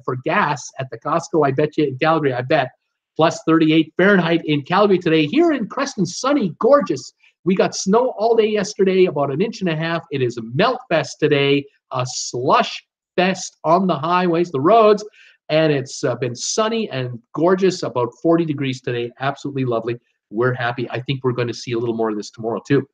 for gas at the Costco, I bet you, in Calgary, I bet. Plus 38 Fahrenheit in Calgary today. Here in Creston, sunny, gorgeous. We got snow all day yesterday, about 1.5 inches. It is a melt fest today, a slush fest on the highways, the roads, and it's been sunny and gorgeous, about 40 degrees today. Absolutely lovely. We're happy. I think we're going to see a little more of this tomorrow, too.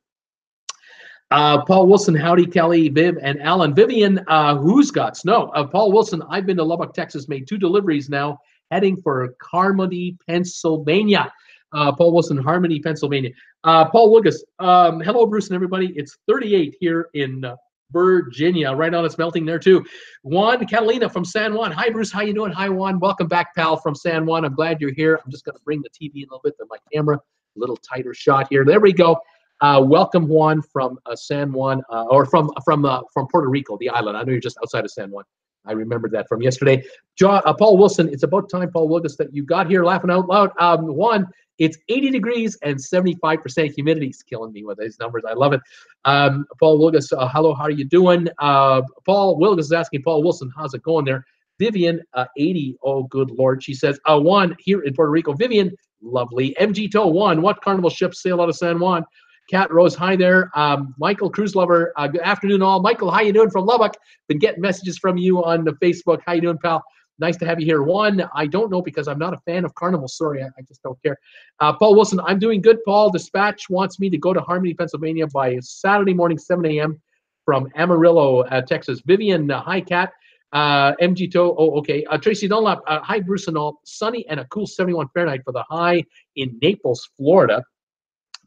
Paul Wilson, howdy, Kelly, Viv, and Alan. Vivian, who's got snow? Paul Wilson, I've been to Lubbock, Texas, made 2 deliveries now, heading for Carmody, Pennsylvania. Paul Wilson, Harmony, Pennsylvania. Paul Lucas, hello, Bruce and everybody. It's 38 here in Virginia. Right on, it's melting there too. Juan Catalina from San Juan. Hi, Bruce. How you doing? Hi, Juan. Welcome back, pal, from San Juan. I'm glad you're here. I'm just going to bring the TV in a little bit, my camera, a little tighter shot here. There we go. Welcome, Juan, from San Juan, or from Puerto Rico, the island. I know you're just outside of San Juan. I remembered that from yesterday. Paul Wilson, it's about time, Paul Wilgus, that you got here laughing out loud. Juan, it's 80 degrees and 75% humidity. He's killing me with his numbers. I love it. Paul Wilgus, hello, how are you doing? Paul Wilgus is asking Paul Wilson, how's it going there? Vivian, 80, oh, good Lord. She says, Juan, here in Puerto Rico. Vivian, lovely. MG Tow, Juan, what Carnival ships sail out of San Juan? Cat Rose, hi there. Michael, cruise lover, good afternoon all. Michael, how you doing from Lubbock? Been getting messages from you on the Facebook. How you doing, pal? Nice to have you here. Juan, I don't know because I'm not a fan of Carnival. Sorry, I just don't care. Paul Wilson, I'm doing good, Paul. Dispatch wants me to go to Harmony, Pennsylvania by Saturday morning, 7 a.m. from Amarillo, Texas. Vivian, hi, Cat. MG Tow, oh, okay. Tracy Dunlap, hi, Bruce and all. Sunny and a cool 71 Fahrenheit for the high in Naples, Florida.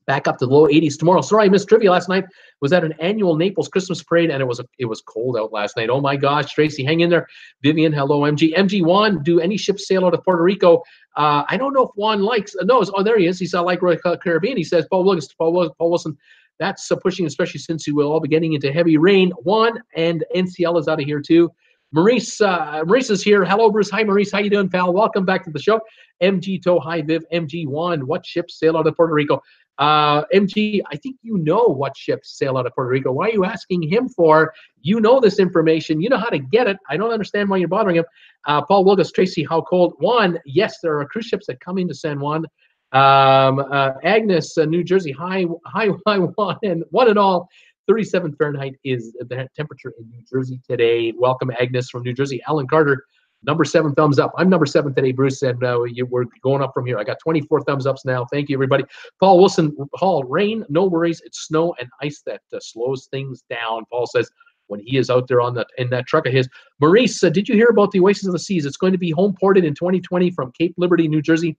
Back up to the low 80s tomorrow. Sorry, I missed trivia last night. Was at an annual Naples Christmas parade, and it was cold out last night. Oh my gosh, Tracy, hang in there. Vivian, hello, MG. MG Juan, do any ships sail out of Puerto Rico? I don't know if Juan likes. No, oh, there he is. He saw like Caribbean. He says, Paul Wilson, That's pushing, especially since we will all be getting into heavy rain. Juan and NCL is out of here too. Maurice is here. Hello, Bruce. Hi, Maurice. How you doing, pal? Welcome back to the show. MG Toe. Hi, Viv. MG1. What ships sail out of Puerto Rico? MG, I think you know what ships sail out of Puerto Rico. Why are you asking him for? You know this information. You know how to get it. I don't understand why you're bothering him. Paul Wilgus, Tracy, how cold? Juan, yes, there are cruise ships that come into San Juan. Agnes, New Jersey. Hi, Juan, and one and all. 37 Fahrenheit is the temperature in New Jersey today. Welcome, Agnes from New Jersey. Alan Carter, number 7 thumbs up. I'm number 7 today, Bruce, and we're going up from here. I got 24 thumbs ups now. Thank you, everybody. Paul Wilson, Paul, rain, no worries. It's snow and ice that slows things down. Paul says when he is out there in that truck of his. Maurice, did you hear about the Oasis of the Seas? It's going to be home ported in 2020 from Cape Liberty, New Jersey.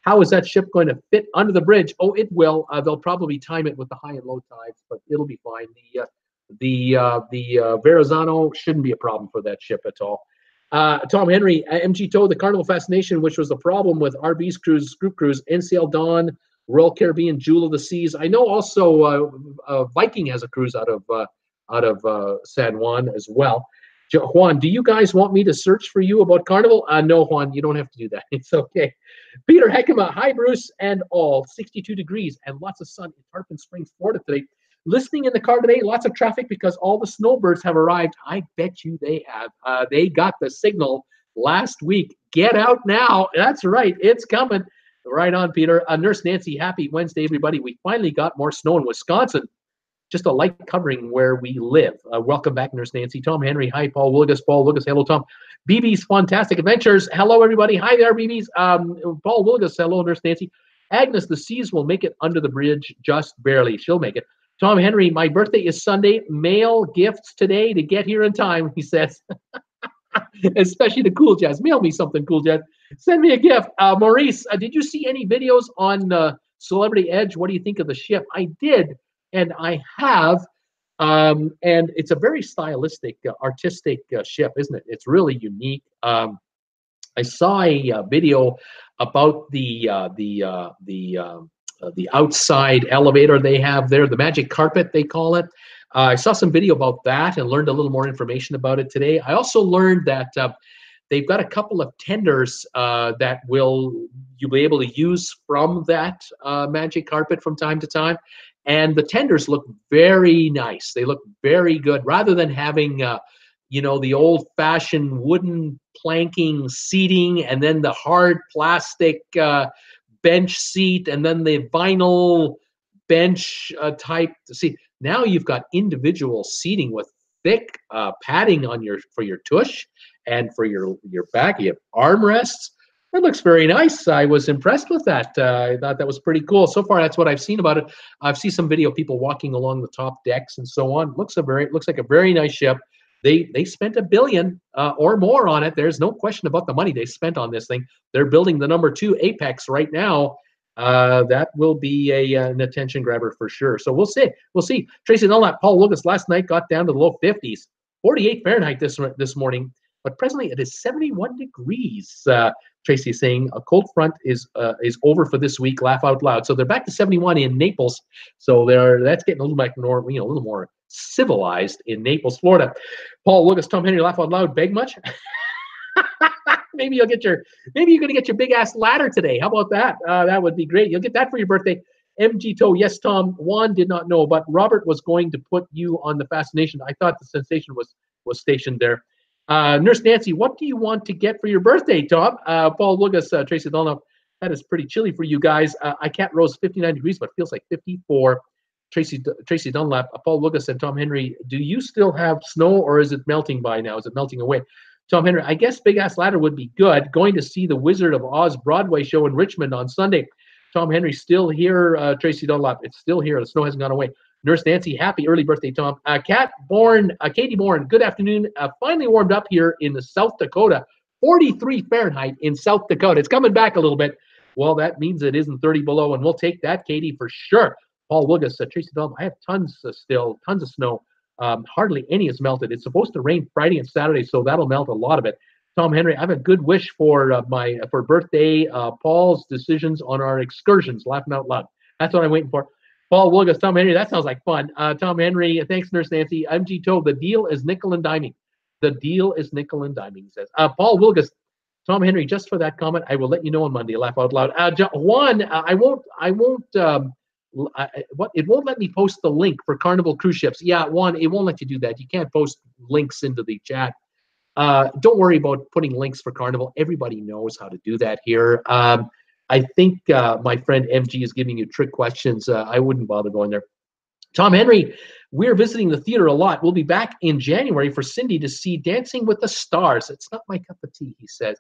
How is that ship going to fit under the bridge? Oh, it will. They'll probably time it with the high and low tides, but it'll be fine. The Verrazano shouldn't be a problem for that ship at all. Tom Henry, MG Tow, the Carnival Fascination, which was the problem with RB's cruise, group cruise, NCL Dawn, Royal Caribbean, Jewel of the Seas. I know also Viking has a cruise out of San Juan as well. Juan, do you guys want me to search for you about Carnival? No, Juan, you don't have to do that. It's okay. Peter Heckema, hi, Bruce, and all. 62 degrees and lots of sun in Tarpon Springs, Florida today. Listening in the car today, lots of traffic because all the snowbirds have arrived. I bet you they have. They got the signal last week. Get out now. That's right. It's coming. Right on, Peter. Nurse Nancy, happy Wednesday, everybody. We finally got more snow in Wisconsin. Just a light covering where we live. Welcome back, Nurse Nancy. Tom Henry, hi, Paul Wilgus. Paul Wilgus, hello, Tom. BB's Fantastic Adventures. Hello, everybody. Hi there, BB's. Paul Wilgus, hello, Nurse Nancy. Agnes, the seas will make it under the bridge just barely. She'll make it. Tom Henry, my birthday is Sunday. Mail gifts today to get here in time, he says. Especially the Cool Jazz. Mail me something, Cool Jazz. Send me a gift. Maurice, did you see any videos on Celebrity Edge? What do you think of the ship? I did. And I have, and it's a very stylistic, artistic ship, isn't it? It's really unique. I saw a video about the outside elevator they have there, the magic carpet they call it. I saw some video about that and learned a little more information about it today. I also learned that they've got a couple of tenders that you'll be able to use from that magic carpet from time to time. And the tenders look very nice. They look very good. Rather than having, the old-fashioned wooden planking seating and then the hard plastic bench seat and then the vinyl bench type seat. Now you've got individual seating with thick padding on for your tush and for your back. You have armrests. It looks very nice. I was impressed with that. I thought that was pretty cool. So far, that's what I've seen about it. I've seen some video of people walking along the top decks and so on. Looks like a very nice ship. They spent $1 billion or more on it. There's no question about the money they spent on this thing. They're building the number 2 Apex right now. That will be an attention grabber for sure. So we'll see. We'll see. Tracy Dunlap, Paul Lucas last night got down to the low 50s, 48 Fahrenheit this morning, but presently it is 71 degrees. Tracy is saying a cold front is over for this week. Laugh out loud. So they're back to 71 in Naples. So that's getting a little back more, a little more civilized in Naples, Florida. Paul Lucas, Tom Henry, laugh out loud. Beg much? Maybe you're going to get your big ass ladder today. How about that? That would be great. You'll get that for your birthday. MG Toe, yes, Tom. Juan did not know, but Robert was going to put you on the Fascination. I thought the Sensation was stationed there. Nurse Nancy, what do you want to get for your birthday, Tom? Paul Lucas, Tracy Dunlop, that is pretty chilly for you guys. I can't rose 59 degrees, but feels like 54. Tracy Dunlap, Paul Lucas, and Tom Henry, do you still have snow or is it melting by now? Is it melting away? Tom Henry, I guess Big Ass Ladder would be good. Going to see the Wizard of Oz Broadway show in Richmond on Sunday. Tom Henry, still here. Tracy Dunlap, it's still here. The snow hasn't gone away. Nurse Nancy, happy early birthday, Tom. Katie Bourne, good afternoon. Finally warmed up here in the South Dakota. 43 Fahrenheit in South Dakota. It's coming back a little bit. Well, that means it isn't 30 below, and we'll take that, Katie, for sure. Paul Wilgus, Tracy Dunlap, I have tons of snow. Hardly any is melted. It's supposed to rain Friday and Saturday, so that'll melt a lot of it. Tom Henry, I have a good wish for for birthday. Paul's decisions on our excursions. Laughing out loud. That's what I'm waiting for. Paul Wilgus, Tom Henry, that sounds like fun. Tom Henry, thanks, Nurse Nancy. MG told the deal is nickel and diming. The deal is nickel and diming, he says. Paul Wilgus, Tom Henry, just for that comment, I will let you know on Monday. Laugh out loud. Juan, I won't. It won't let me post the link for Carnival cruise ships. Yeah, Juan, it won't let you do that. You can't post links into the chat. Don't worry about putting links for Carnival. Everybody knows how to do that here. I think my friend MG is giving you trick questions. I wouldn't bother going there. Tom Henry, we're visiting the theater a lot. We'll be back in January for Cindy to see Dancing with the Stars. It's not my cup of tea, he says.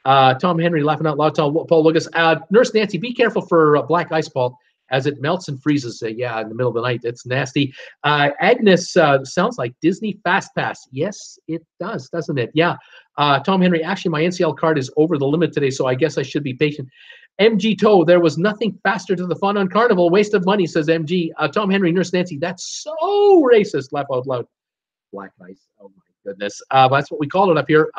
Tom Henry laughing out loud. Paul Lucas. Nurse Nancy, be careful for black ice, Paul, as it melts and freezes. Yeah, in the middle of the night. It's nasty. Agnes sounds like Disney Fast Pass. Yes, it does, doesn't it? Yeah. Tom Henry, actually, my NCL card is over the limit today, so I guess I should be patient. MG Toe, there was nothing faster to the fun on Carnival. Waste of money, says MG. Tom Henry, Nurse Nancy, that's so racist. Laugh out loud. Black ice. Oh, my goodness. That's what we call it up here.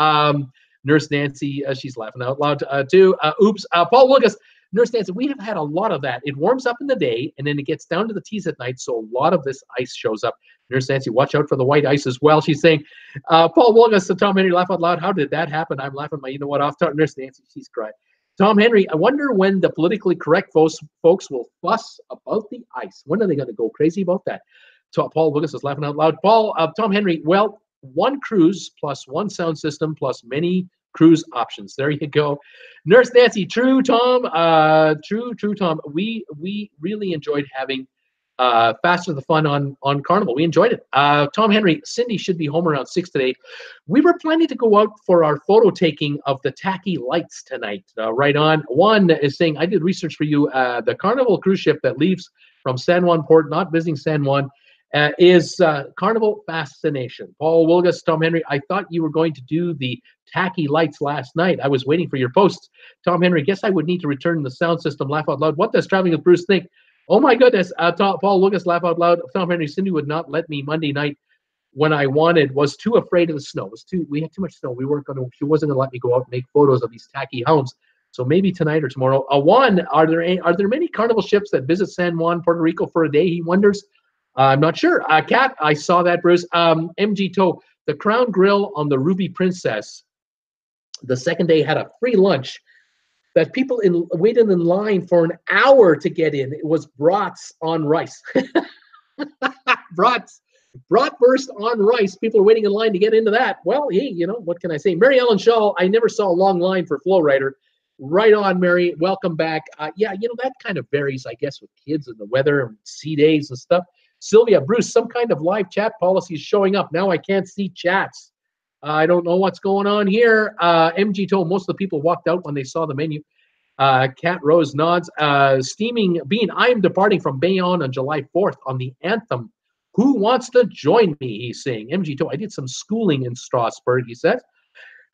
Nurse Nancy, she's laughing out loud too. Oops. Paul Lucas, Nurse Nancy, we have had a lot of that. It warms up in the day, and then it gets down to the tees at night, so a lot of this ice shows up. Nurse Nancy, watch out for the white ice as well. She's saying, Paul Lucas, Tom Henry, laugh out loud. How did that happen? I'm laughing my, you know what, off. Nurse Nancy, she's crying. Tom Henry, I wonder when the politically correct folks will fuss about the ice. When are they going to go crazy about that? Paul Lucas is laughing out loud. Tom Henry, well, one cruise plus one sound system plus many cruise options. There you go. Nurse Nancy, true, Tom. True, Tom. We really enjoyed having Faster the Fun on Carnival. We enjoyed it. Tom Henry, Cindy should be home around 6 today. We were planning to go out for our photo taking of the tacky lights tonight. Right on. One is saying, I did research for you. The Carnival cruise ship that leaves from San Juan Port, not visiting San Juan, is Carnival Fascination. Paul Wilgus, Tom Henry, I thought you were going to do the tacky lights last night. I was waiting for your posts. Tom Henry, guess I would need to return the sound system. Laugh out loud. What does Traveling with Bruce think? Oh my goodness. Paul Lucas, laugh out loud. Tom Henry, Cindy would not let me Monday night when I wanted, was too afraid of the snow. We had too much snow. She wasn't gonna let me go out and make photos of these tacky hounds. So maybe tonight or tomorrow. Juan, are there many Carnival ships that visit San Juan, Puerto Rico for a day? He wonders. I'm not sure. Kat, I saw that, Bruce. MG Toe, the Crown Grill on the Ruby Princess, the second day had a free lunch that people waited in line for an hour to get in. It was brats on rice. Bratwurst on rice. People are waiting in line to get into that. Well, hey, you know, what can I say? Mary Ellen Shaw, I never saw a long line for Flow Rider. Right on, Mary. Welcome back. Yeah, you know, that kind of varies, I guess, with kids and the weather and sea days and stuff. Sylvia, Bruce, some kind of live chat policy is showing up. Now I can't see chats. I don't know what's going on here. MG told most of the people walked out when they saw the menu. Cat Rose nods. Steaming Bean, I am departing from Bayonne on July 4th on the Anthem. Who wants to join me? He's saying. MG told, I did some schooling in Strasbourg, he says.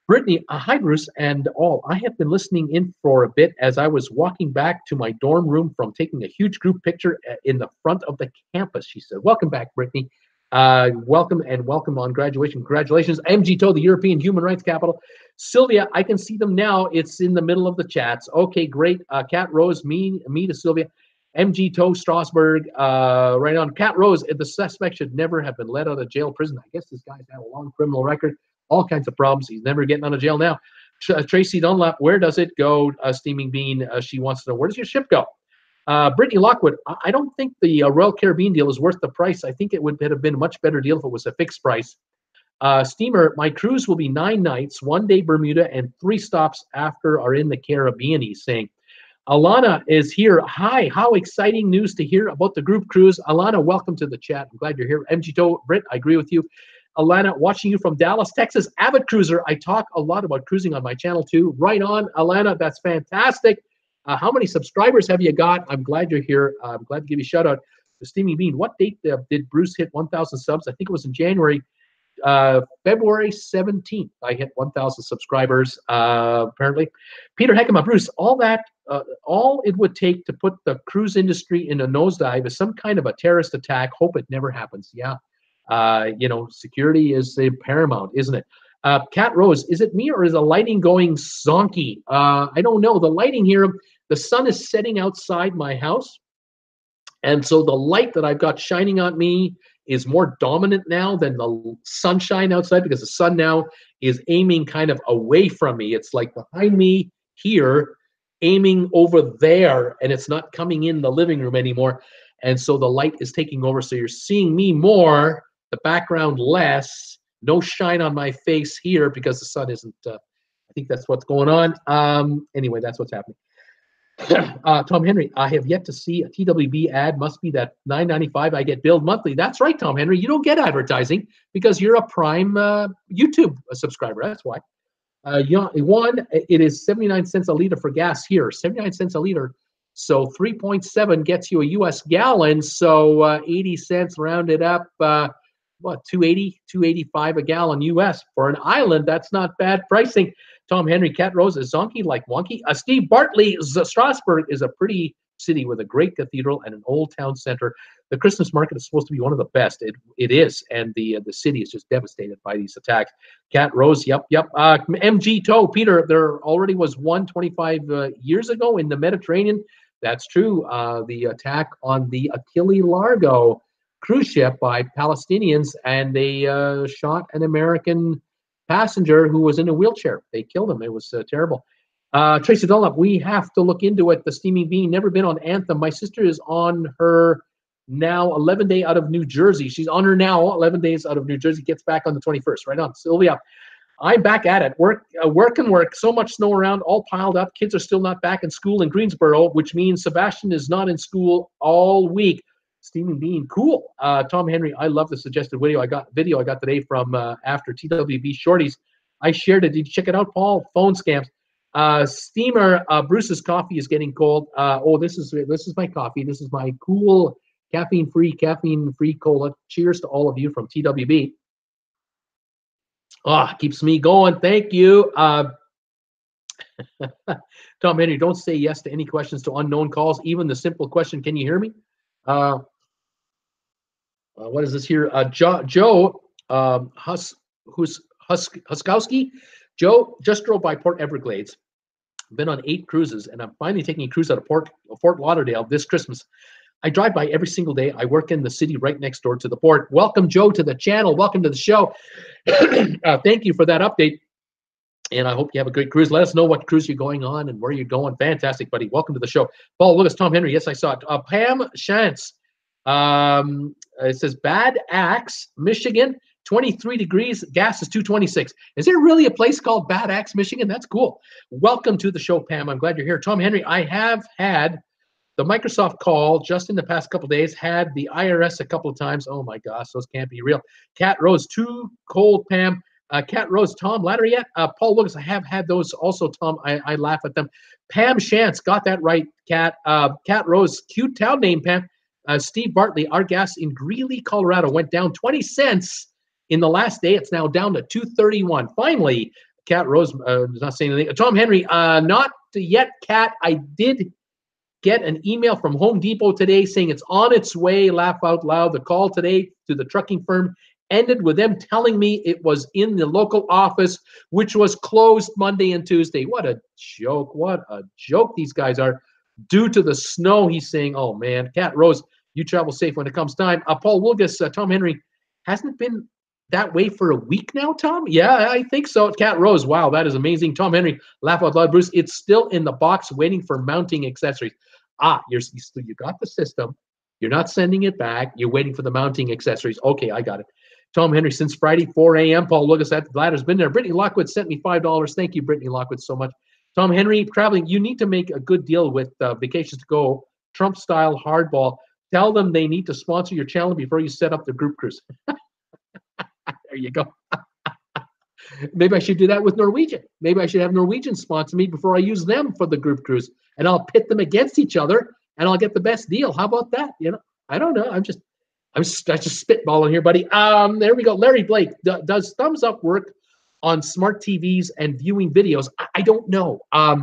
Brittany, hi, Bruce, and all. I have been listening in for a bit as I was walking back to my dorm room from taking a huge group picture in the front of the campus, she said. Welcome back, Brittany. Welcome on graduation. Congratulations. MG Toe, the European Human Rights Capital. Sylvia, I can see them now. It's in the middle of the chats. Okay, great. Cat Rose, me to Sylvia. MG Toe, Strasbourg. Right on. Cat Rose, the suspect should never have been let out of jail prison. I guess this guy's had a long criminal record. All kinds of problems. He's never getting out of jail now. Tracy Dunlap, where does it go? Steaming Bean, she wants to know, where does your ship go? Brittany Lockwood, I don't think the Royal Caribbean deal is worth the price. I think it would have been a much better deal if it was a fixed price. Steamer, my cruise will be 9 nights, 1 day Bermuda, and 3 stops after are in the Caribbean, he's saying. Alana is here. Hi, how exciting news to hear about the group cruise. Alana, welcome to the chat. I'm glad you're here. MG Toe, Britt, I agree with you. Alana, watching you from Dallas, Texas, avid cruiser. I talk a lot about cruising on my channel too. Right on, Alana, that's fantastic. How many subscribers have you got? I'm glad you're here. I'm glad to give you a shout out to Steamy Bean. What date did Bruce hit 1,000 subs? I think it was in January. February 17th, I hit 1,000 subscribers, apparently. Peter Heckema, Bruce, all it would take to put the cruise industry in a nosedive is some kind of a terrorist attack. Hope it never happens. Yeah. You know, security is paramount, isn't it? Cat Rose, is it me or is the lighting going zonky? I don't know. The lighting here, the sun is setting outside my house, And so the light that I've got shining on me is more dominant now than the sunshine outside, because the sun now is aiming kind of away from me. It's like behind me here, aiming over there, and it's not coming in the living room anymore. And so the light is taking over. So you're seeing me more, the background less, no shine on my face here because the sun isn't, I think that's what's going on. Anyway, that's what's happening. Tom Henry, I have yet to see a TWB ad. Must be that $9.95 I get billed monthly. That's right, Tom Henry. You don't get advertising because you're a Prime YouTube subscriber. That's why. One, it is 79 cents a liter for gas here. 79 cents a liter. So 3.7 gets you a U.S. gallon. So 80 cents rounded up. What, 285 a gallon U.S. for an island? That's not bad pricing. Tom Henry, Cat Rose, is zonky like wonky. Steve Bartley, Strasbourg is a pretty city with a great cathedral and an old town center. The Christmas market is supposed to be one of the best. It is, and the city is just devastated by these attacks. Cat Rose, yep. MG Toe, Peter, there already was one 25 years ago in the Mediterranean. That's true. The attack on the Achille Largo cruise ship by Palestinians, and they shot an American passenger who was in a wheelchair. They killed him. It was terrible. Tracy Dunlop, we have to look into it. The Steaming Bean, never been on Anthem. My sister is on her now 11 day out of New Jersey. She's on her now 11 days out of New Jersey, gets back on the 21st. Right on. Sylvia, I'm back at it. Work. So much snow around, all piled up. Kids are still not back in school in Greensboro, which means Sebastian is not in school all week. Steaming Bean, cool. Tom Henry, I love the suggested video I got today from after TWB Shorties. I shared it. Did you check it out, Paul? Phone scams. Steamer, Bruce's coffee is getting cold. This is my coffee. This is my cool caffeine-free cola. Cheers to all of you from TWB. Keeps me going. Thank you. Tom Henry, don't say yes to any questions to unknown calls. Even the simple question, can you hear me? What is this here? Joe Huskowski. Joe just drove by Port Everglades. Been on 8 cruises, and I'm finally taking a cruise out of Fort Lauderdale this Christmas. I drive by every single day. I work in the city right next door to the port. Welcome, Joe, to the channel. Welcome to the show. Thank you for that update, and I hope you have a great cruise. Let us know what cruise you're going on and where you're going. Fantastic, buddy. Welcome to the show. Paul Lucas, Tom Henry. Yes, I saw it. Pam Shantz. It says Bad Axe, Michigan, 23 degrees. Gas is $2.26. Is there really a place called Bad Axe, Michigan? That's cool. Welcome to the show, Pam. I'm glad you're here. Tom Henry, I have had the Microsoft call just in the past couple of days, had the IRS a couple of times. Oh my gosh, those can't be real. Cat Rose, too cold, Pam. Cat Rose, Tom, ladder yet? Paul Lucas, I have had those also, Tom. I laugh at them. Pam Shantz, got that right, Cat. Cat Rose, cute town name, Pam. Steve Bartley, our gas in Greeley, Colorado went down 20 cents in the last day. It's now down to $2.31. Finally, Cat Rose is not saying anything. Tom Henry, not yet, Cat. I did get an email from Home Depot today saying it's on its way. Laugh out loud. The call today to the trucking firm ended with them telling me it was in the local office, which was closed Monday and Tuesday. What a joke. What a joke these guys are. Due to the snow, he's saying, oh, man. Cat Rose, you travel safe when it comes time. Paul Wilgus, Tom Henry, hasn't it been that way for a week now, Tom? Yeah, I think so. Cat Rose, wow, that is amazing. Tom Henry, laugh out loud. Bruce, it's still in the box waiting for mounting accessories. You got the system. You're not sending it back. You're waiting for the mounting accessories. Okay, I got it. Tom Henry, since Friday, 4 a.m. Paul Lucas, that ladder's been there. Brittany Lockwood sent me $5. Thank you, Brittany Lockwood, so much. Tom Henry, traveling, you need to make a good deal with Vacations to Go, Trump-style hardball. Tell them they need to sponsor your channel before you set up the group cruise. There you go. Maybe I should do that with Norwegian. Maybe I should have Norwegian sponsor me before I use them for the group cruise, and I'll pit them against each other, and I'll get the best deal. How about that? You know, I don't know. I'm just spitballing here, buddy. There we go. Larry Blake, does thumbs up work on smart TVs and viewing videos? I don't know. I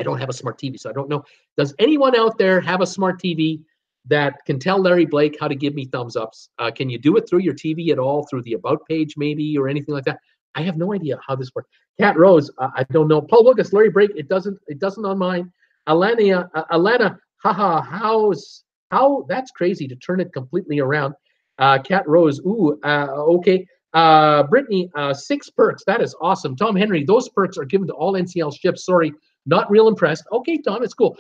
don't have a smart TV, so I don't know. Does anyone out there have a smart TV that can tell Larry Blake how to give me thumbs ups? Can you do it through your TV at all, through the About page maybe, or anything like that? I have no idea how this works. Cat Rose, I don't know. Paul Lucas, Larry Blake, it doesn't on mine. Alana, haha, how's How that's crazy to turn it completely around. Cat Rose, ooh, okay. Brittany, 6 perks. That is awesome. Tom Henry, those perks are given to all NCL ships. Sorry, not real impressed. Okay, Tom, it's cool.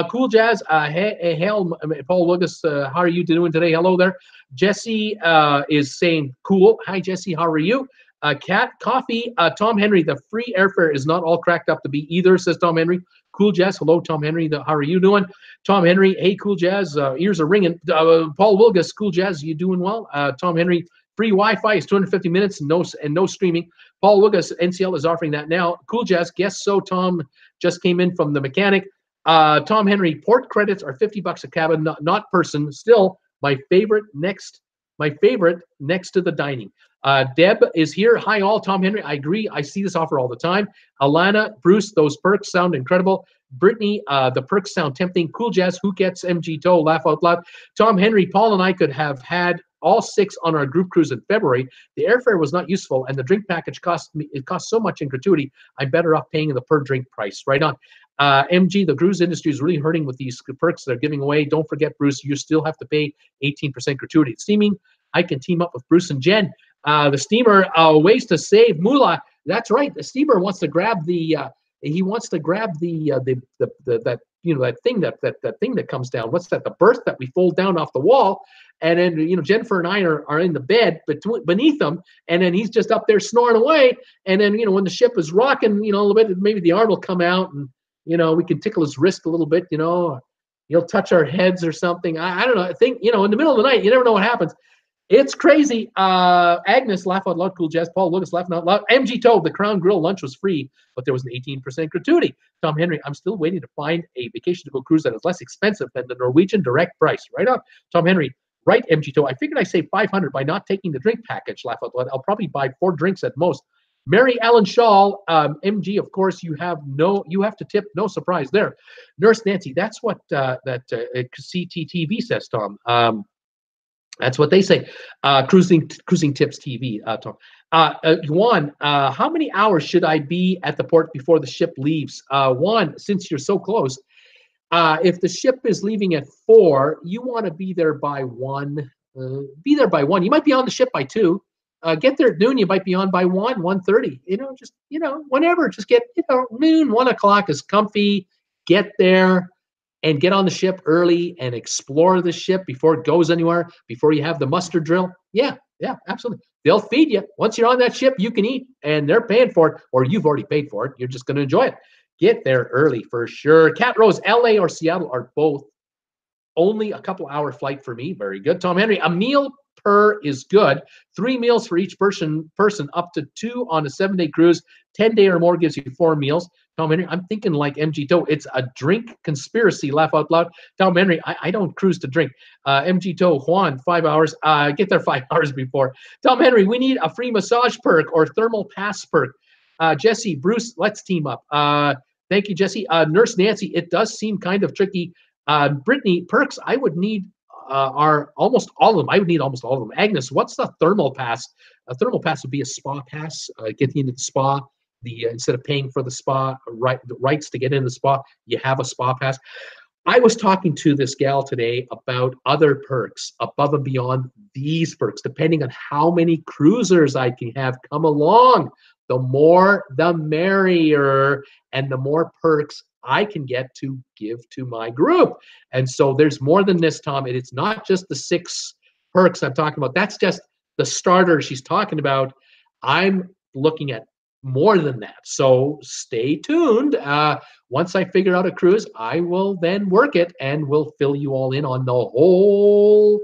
Cool Jazz, hail, Paul Wilgus, how are you doing today? Hello there. Jesse is saying cool. Hi, Jesse, how are you? Cat Coffee, Tom Henry, the free airfare is not all cracked up to be either, says Tom Henry. Cool Jazz, hello, Tom Henry, how are you doing? Tom Henry, hey, Cool Jazz, ears are ringing. Paul Wilgus, Cool Jazz, you doing well? Tom Henry, free Wi-Fi is 250 minutes and no streaming. Paul Wilgus, NCL is offering that now. Cool Jazz, guess so. Tom just came in from the mechanic. Tom Henry, port credits are $50 a cabin, not person. Still, my favorite next to the dining. Deb is here. Hi all, Tom Henry. I agree. I see this offer all the time. Alana, Bruce, those perks sound incredible. Brittany, the perks sound tempting. Cool Jazz, who gets MG Tow? Laugh out loud. Tom Henry, Paul and I could have had all 6 on our group cruise in February. The airfare was not useful, and the drink package cost so much in gratuity. I'm better off paying the per drink price. Right on. MG, the cruise industry is really hurting with these perks they're giving away. Don't forget, Bruce, you still have to pay 18% gratuity. Steaming, I can team up with Bruce and Jen. The steamer, ways to save moolah. That's right. The steamer wants to grab that thing that comes down. What's that? The berth that we fold down off the wall. And then, Jennifer and I are in the bed beneath him, and then he's just up there snoring away. And then, when the ship is rocking, a little bit, maybe the arm will come out, and we can tickle his wrist a little bit. He'll touch our heads or something. I don't know. I think in the middle of the night, you never know what happens. It's crazy. Agnes, laugh out loud. Cool Jazz. Paul Lucas, laughing out loud. MG Toad, the Crown Grill lunch was free, but there was an 18% gratuity. Tom Henry, I'm still waiting to find a vacation to go cruise that is less expensive than the Norwegian direct price. Right on. Tom Henry, right, MG Toad. I figured I saved $500 by not taking the drink package. Laugh out loud. I'll probably buy 4 drinks at most. Mary Ellen Shaw, MG, of course, you have to tip. No surprise there. Nurse Nancy, that's what CTTV says, Tom. That's what they say. Cruising Tips TV, Tom. Juan, how many hours should I be at the port before the ship leaves? Juan, since you're so close, if the ship is leaving at 4, you want to be there by 1. Be there by 1. You might be on the ship by 2. Get there at noon. You might be on by 1:30. Whenever. Just get noon, 1 o'clock is comfy. Get there. And get on the ship early and explore the ship before it goes anywhere, before you have the muster drill. Yeah, absolutely. They'll feed you. Once you're on that ship, you can eat, and they're paying for it, or you've already paid for it. You're just going to enjoy it. Get there early for sure. Cat Rose, LA or Seattle are both. Only a couple hour flight for me. Very good. Tom Henry, a meal per is good. 3 meals for each person up to 2 on a 7-day cruise. 10-day or more gives you 4 meals. Tom Henry, I'm thinking like MG Toe. It's a drink conspiracy. Laugh out loud. Tom Henry, I don't cruise to drink. MG Toe, Juan, 5 hours. Get there 5 hours before. Tom Henry, we need a free massage perk or thermal pass perk. Jesse, Bruce, let's team up. Thank you, Jesse. Nurse Nancy, it does seem kind of tricky. Brittany, perks, I would need are almost all of them. I would need almost all of them. Agnes, what's the thermal pass? A thermal pass would be a spa pass. Get you into the spa. Instead of paying for the spa rights to get in the spa, you have a spa pass. I was talking to this gal today about other perks above and beyond these perks, depending on how many cruisers I can have come along. The more, the merrier, and the more perks I can get to give to my group. And so there's more than this, Tom. And it's not just the 6 perks I'm talking about. That's just the starter she's talking about. I'm looking at more than that. So stay tuned. Once I figure out a cruise, I will then work it and we'll fill you all in on the whole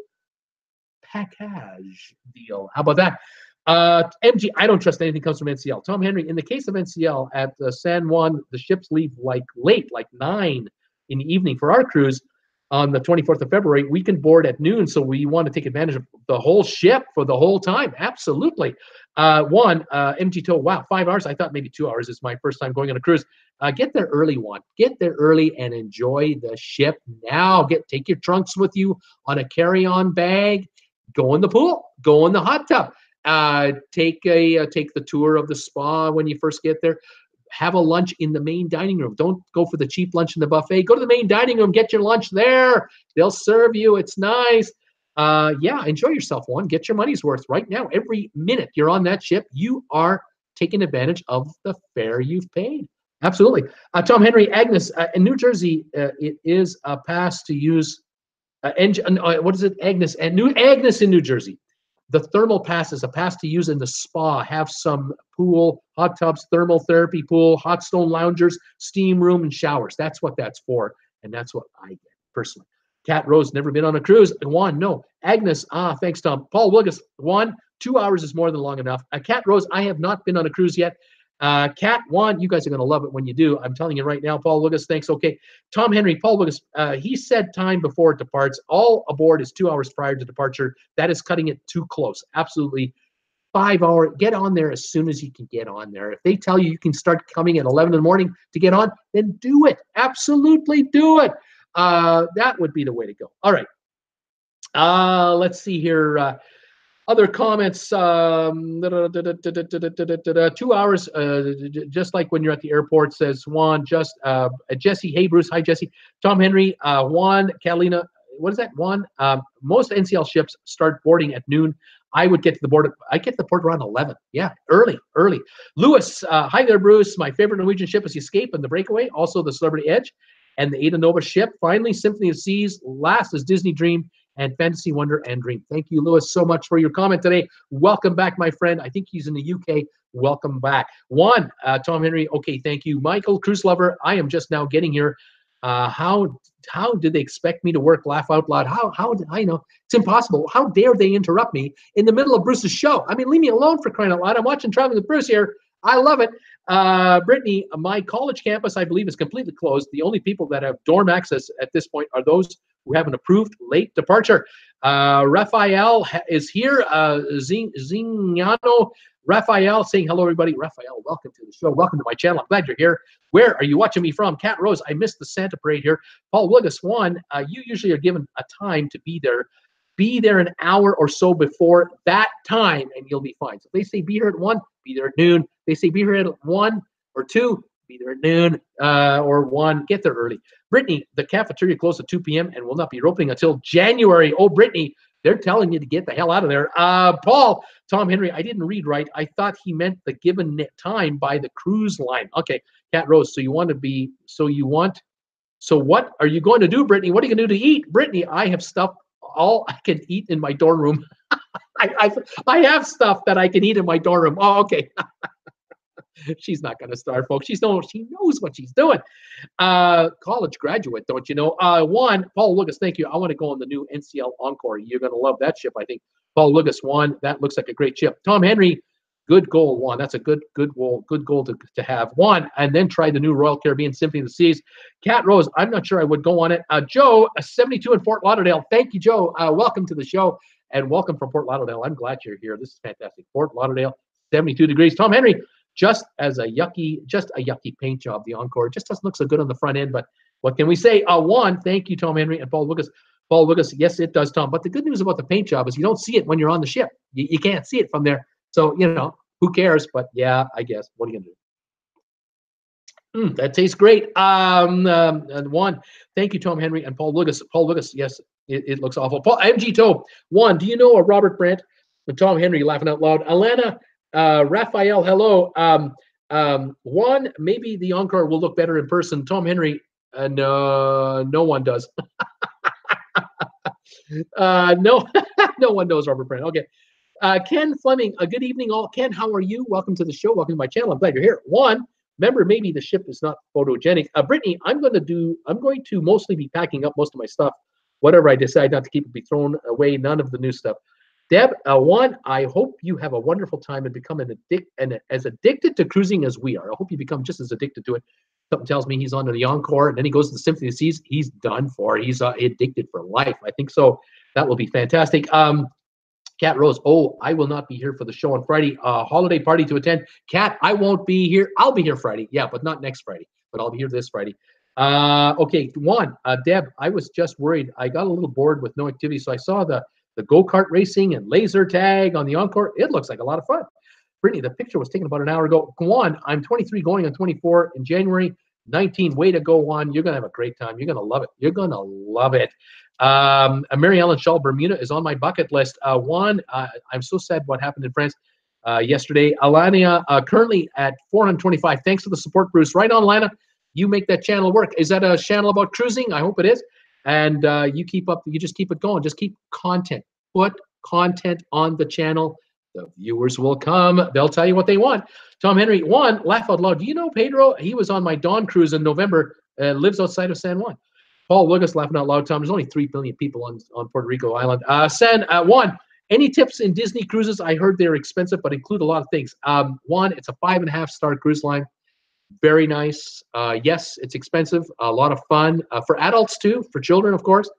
package deal. How about that? MG, I don't trust anything comes from NCL. Tom Henry, in the case of NCL at San Juan, the ships leave late, like 9 in the evening for our cruise on the 24th of February. We can board at noon, so we want to take advantage of the whole ship for the whole time. Absolutely. MG Toe, wow, 5 hours. I thought maybe 2 hours. It's my first time going on a cruise. Get there early, Juan. Get there early and enjoy the ship now. Take your trunks with you on a carry-on bag. Go in the pool. Go in the hot tub. Take the tour of the spa when you first get there. have a lunch in the main dining room. Don't go for the cheap lunch in the buffet. Go to the main dining room, get your lunch there. They'll serve you. It's nice. Yeah, enjoy yourself, Juan. Get your money's worth right now. Every minute you're on that ship, you are taking advantage of the fare you've paid. Absolutely. Tom Henry, Agnes, in New Jersey, it is a pass to use what is it, Agnes? And Agnes in New Jersey. The thermal pass is a pass to use in the spa. Have some pool, hot tubs, thermal therapy pool, hot stone loungers, steam room, and showers. That's what that's for, and that's what I get personally. Cat Rose, never been on a cruise. Juan, no. Agnes, thanks, Tom. Paul Wilgus, Juan, 2 hours is more than long enough. Cat Rose, I have not been on a cruise yet. Cat, Juan, you guys are going to love it when you do. I'm telling you right now. Paul Wilgus, thanks. Okay. Tom Henry, Paul Wilgus, he said time before it departs. All aboard is 2 hours prior to departure. That is cutting it too close. Absolutely. 5 hour. Get on there as soon as you can get on there. If they tell you you can start coming at 11 in the morning to get on, then do it. Absolutely do it. That would be the way to go. All right. Let's see here. Other comments, 2 hours, just like when you're at the airport, says Juan, Jesse, hey, Bruce, hi, Jesse. Tom Henry, Juan, Catalina, what is that, Juan? Most NCL ships start boarding at noon. I would get to the port around 11. Yeah, early. Lewis, hi there, Bruce. My favorite Norwegian ship is the Escape and the Breakaway, also the Celebrity Edge, and the Ada Nova ship. Finally, Symphony of Seas, last is Disney Dream, and Fantasy Wonder and Dream. Thank you, Lewis, so much for your comment today. Welcome back, my friend. I think he's in the UK. Welcome back. Juan, Tom Henry, okay, thank you. Michael, Cruise Lover, I am just now getting here. How did they expect me to work? Laugh out loud. How did I know? It's impossible. How dare they interrupt me in the middle of Bruce's show? I mean, leave me alone, for crying out loud. I'm watching Traveling with Bruce here. I love it. Brittany, my college campus, I believe, is completely closed. The only people that have dorm access at this point are those who have an approved late departure. Raphael is here. Zignano Raphael saying hello, everybody. Raphael, welcome to the show. Welcome to my channel. I'm glad you're here. Where are you watching me from? Cat Rose, I missed the Santa parade here. Paul Wilgus, Juan, you usually are given a time to be there. Be there an hour or so before that time, and you'll be fine. So if they say be here at 1, be there at noon. They say be here at 1 or 2, be there at noon or 1. Get there early. Brittany, the cafeteria closed at 2 p.m. and will not be opening until January. Oh, Brittany, they're telling you to get the hell out of there. Paul, Tom Henry, I didn't read right. I thought he meant the given time by the cruise line. Okay, Cat Rose, so what are you going to do, Brittany? What are you going to do to eat? Brittany, I have stuff all I can eat in my dorm room. I have stuff that I can eat in my dorm room. Oh, okay. She's not going to starve, folks. She knows what she's doing. College graduate, don't you know? Juan, Paul Lucas, thank you. I want to go on the new NCL Encore. You're going to love that ship, I think. Paul Lucas, Juan, that looks like a great ship. Tom Henry, good goal, Juan. That's a good goal to have. Juan, and then try the new Royal Caribbean Symphony of the Seas. Cat Rose, I'm not sure I would go on it. Joe, 72 in Fort Lauderdale. Thank you, Joe. Welcome to the show, and welcome from Fort Lauderdale. I'm glad you're here. This is fantastic. Fort Lauderdale, 72 degrees. Tom Henry, just a yucky paint job. The Encore just doesn't look so good on the front end, but what can we say? Juan, thank you, Tom Henry and Paul Lucas. Paul Lucas, yes, it does, Tom. But the good news about the paint job is you don't see it when you're on the ship. You can't see it from there. So, who cares? But yeah, I guess. What are you going to do? That tastes great. Juan, thank you, Tom Henry and Paul Lucas. Paul Lucas, yes, it looks awful. Paul, MG Toe, Juan, do you know a Robert Brandt and Tom Henry laughing out loud? Alana, Raphael, hello. Juan, maybe the Encore will look better in person. Tom Henry, no one does. No one knows Robert Brandt. Okay. Ken Fleming, a good evening all. Ken, how are you? Welcome to the show. Welcome to my channel. I'm glad you're here. Juan, remember, maybe the ship is not photogenic. Brittany, I'm going to mostly be packing up most of my stuff. Whatever I decide not to keep it, be thrown away. None of the new stuff. Deb, Juan, I hope you have a wonderful time and become as addicted to cruising as we are. I hope you become just as addicted to it. Something tells me he's on to the Encore, and then he goes to the Symphony of the Seas. He's done for. He's addicted for life. I think so. That will be fantastic. Cat Rose, I will not be here for the show on Friday. Holiday party to attend. Cat, I won't be here. I'll be here Friday. Yeah, but not next Friday. But I'll be here this Friday. Okay, Juan, Deb, I was just worried. I got a little bored with no activity, so I saw the go-kart racing and laser tag on the Encore. It looks like a lot of fun. Brittany, the picture was taken about an hour ago. Juan, I'm 23 going on 24 in January. 19, way to go, Juan. You're going to have a great time. You're going to love it. You're going to love it. Mary Ellen Shaw, Bermuda is on my bucket list. Juan, I'm so sad what happened in France yesterday. Alania, currently at 425. Thanks for the support, Bruce. Right on, Lana. You make that channel work. Is that a channel about cruising? I hope it is. And you keep up. You just keep it going. Just keep content. Put content on the channel. The viewers will come. They'll tell you what they want. Tom Henry, one, laugh out loud. Do you know Pedro? He was on my Dawn cruise in November, lives outside of San Juan. Paul Lucas, laughing out loud. Tom, there's only 3 billion people on Puerto Rico Island. Juan, any tips in Disney cruises? I heard they're expensive, but include a lot of things. Juan, it's a 5.5-star cruise line. Very nice. Yes, it's expensive. A lot of fun. For adults, too. For children, of course.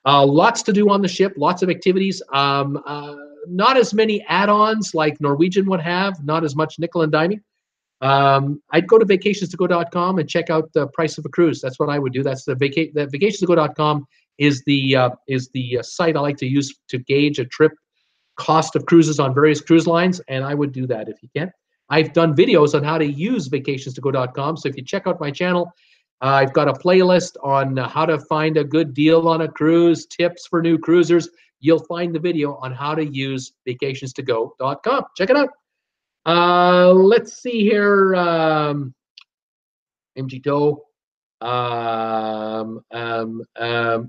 Lots to do on the ship. Lots of activities. Not as many add-ons like Norwegian would have, not as much nickel and diming. I'd go to vacationstogo.com and check out the price of a cruise. That's what I would do. That's the vacationstogo.com is the site I like to use to gauge a trip cost of cruises on various cruise lines, and I would do that if you can. I've done videos on how to use vacationstogo.com, so if you check out my channel, I've got a playlist on how to find a good deal on a cruise, tips for new cruisers. You'll find the video on how to use vacationstogo.com. Check it out. Let's see here. MG Doe.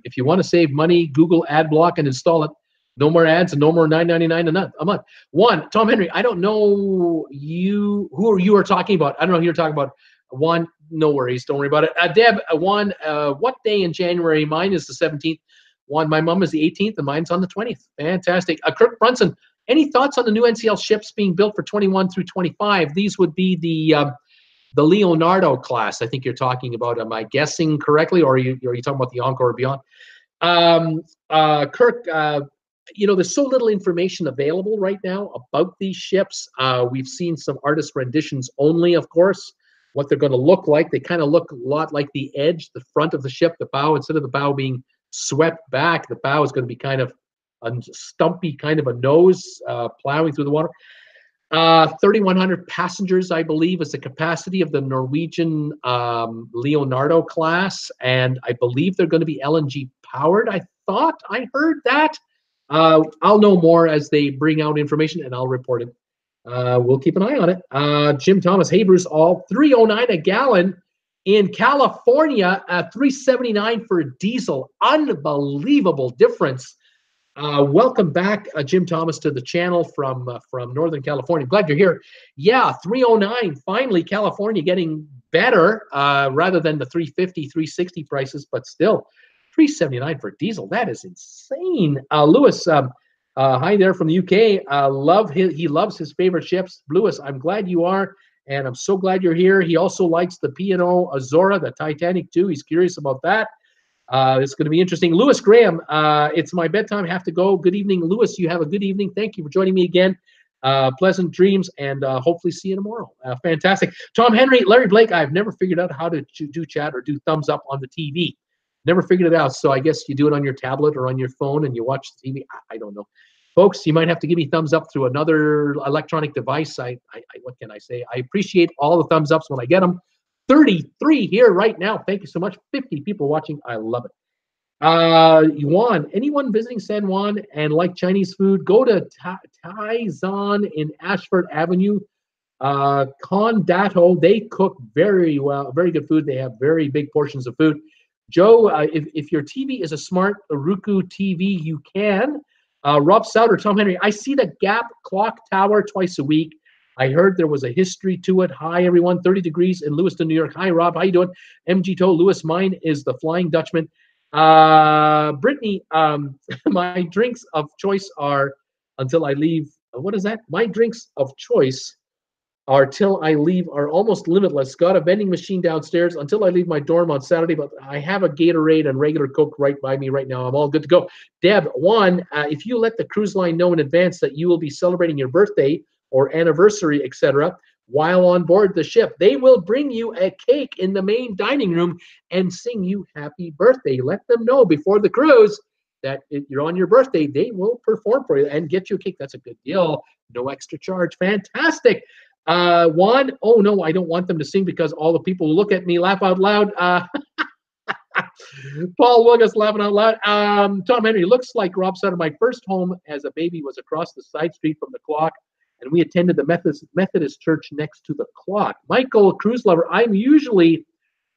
If you want to save money, Google ad block and install it. No more ads and no more $9.99 a month. One, Tom Henry, I don't know who you are talking about. I don't know who you're talking about. One, no worries. Don't worry about it. Deb, one, what day in January? Mine is the 17th. One, my mom is the 18th, and mine's on the 20th. Fantastic. Kirk Brunson, any thoughts on the new NCL ships being built for 21 through 25? These would be the Leonardo class. I think you're talking about. Am I guessing correctly, or are you talking about the Encore or beyond? Kirk, there's so little information available right now about these ships. We've seen some artist renditions only, of course. What they're going to look like. They kind of look a lot like the edge, the front of the ship, the bow. Instead of the bow being swept back, the bow is going to be kind of a stumpy kind of a nose plowing through the water. 3,100 passengers, I believe, is the capacity of the Norwegian Leonardo class, and I believe they're going to be LNG powered. I thought I heard that. I'll know more as they bring out information, and I'll report it. We'll keep an eye on it. Jim Thomas, hey Bruce, all $3.09 a gallon in California, $3.79 for diesel. Unbelievable difference. Welcome back, Jim Thomas, to the channel from Northern California. Glad you're here. Yeah, $3.09. Finally, California getting better rather than the $3.50, $3.60 prices, but still $3.79 for diesel. That is insane. Lewis, hi there from the UK. He loves his favorite ships. Lewis, I'm glad you are, and I'm so glad you're here. He also likes the P&O Azora, the Titanic too. He's curious about that. It's going to be interesting. Lewis Graham, it's my bedtime. I have to go. Good evening, Lewis. You have a good evening. Thank you for joining me again. Pleasant dreams, and hopefully see you tomorrow. Fantastic. Tom Henry, Larry Blake, I've never figured out how to do chat or do thumbs up on the TV. Never figured it out. So I guess you do it on your tablet or on your phone and you watch the TV. I don't know. Folks, you might have to give me thumbs up through another electronic device. What can I say? I appreciate all the thumbs ups when I get them. 33 here right now. Thank you so much. 50 people watching. I love it. Juan, anyone visiting San Juan and like Chinese food, go to Taizan in Ashford Avenue. Condato, they cook very well, very good food. They have very big portions of food. Joe, if your TV is a smart Roku TV, you can. Rob Souter, Tom Henry, I see the Gap clock tower twice a week. I heard there was a history to it. Hi, everyone. 30 degrees in Lewiston, New York. Hi, Rob. How you doing? MG Toe, Lewis. Mine is the Flying Dutchman. Brittany, my drinks of choice are until I leave. What is that? My drinks of choice are till I leave are almost limitless. Got a vending machine downstairs until I leave my dorm on Saturday, but I have a Gatorade and regular Coke right by me right now. I'm all good to go. Deb, one, if you let the cruise line know in advance that you will be celebrating your birthday or anniversary, etc., while on board the ship, they will bring you a cake in the main dining room and sing you happy birthday. Let them know before the cruise. you're on your birthday, they will perform for you and get you a cake. That's a good deal. No extra charge. Fantastic. Juan, oh no, I don't want them to sing because all the people who look at me laugh out loud. Paul Wilgus laughing out loud. Tom Henry, looks like Rob Sutter. My first home as a baby was across the side street from the clock, and we attended the Methodist church next to the clock. Michael, cruise lover, I'm usually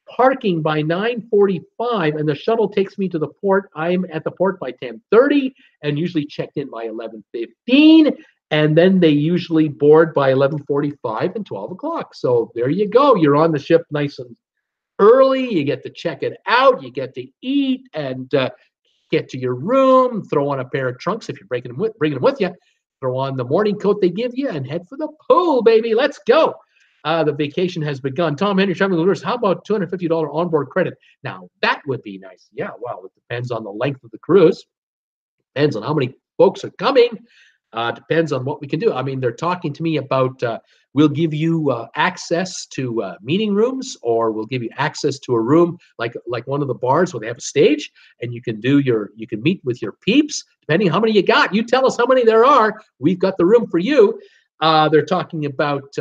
parking by 9:45, and the shuttle takes me to the port. I'm at the port by 10:30, and usually checked in by 11:15, and then they usually board by 11:45 and 12 o'clock. So there you go. You're on the ship nice and early. You get to check it out. You get to eat and get to your room. Throw on a pair of trunks if you're bringing them with you. Throw on the morning coat they give you and head for the pool, baby. Let's go. The vacation has begun. Tom Henry, Traveling Allures, how about $250 onboard credit? Now, that would be nice. Yeah, well, it depends on the length of the cruise. Depends on how many folks are coming. Depends on what we can do. I mean, they're talking to me about we'll give you access to meeting rooms, or we'll give you access to a room like one of the bars where they have a stage, and you can meet with your peeps, depending on how many you got. You tell us how many there are. We've got the room for you. They're talking about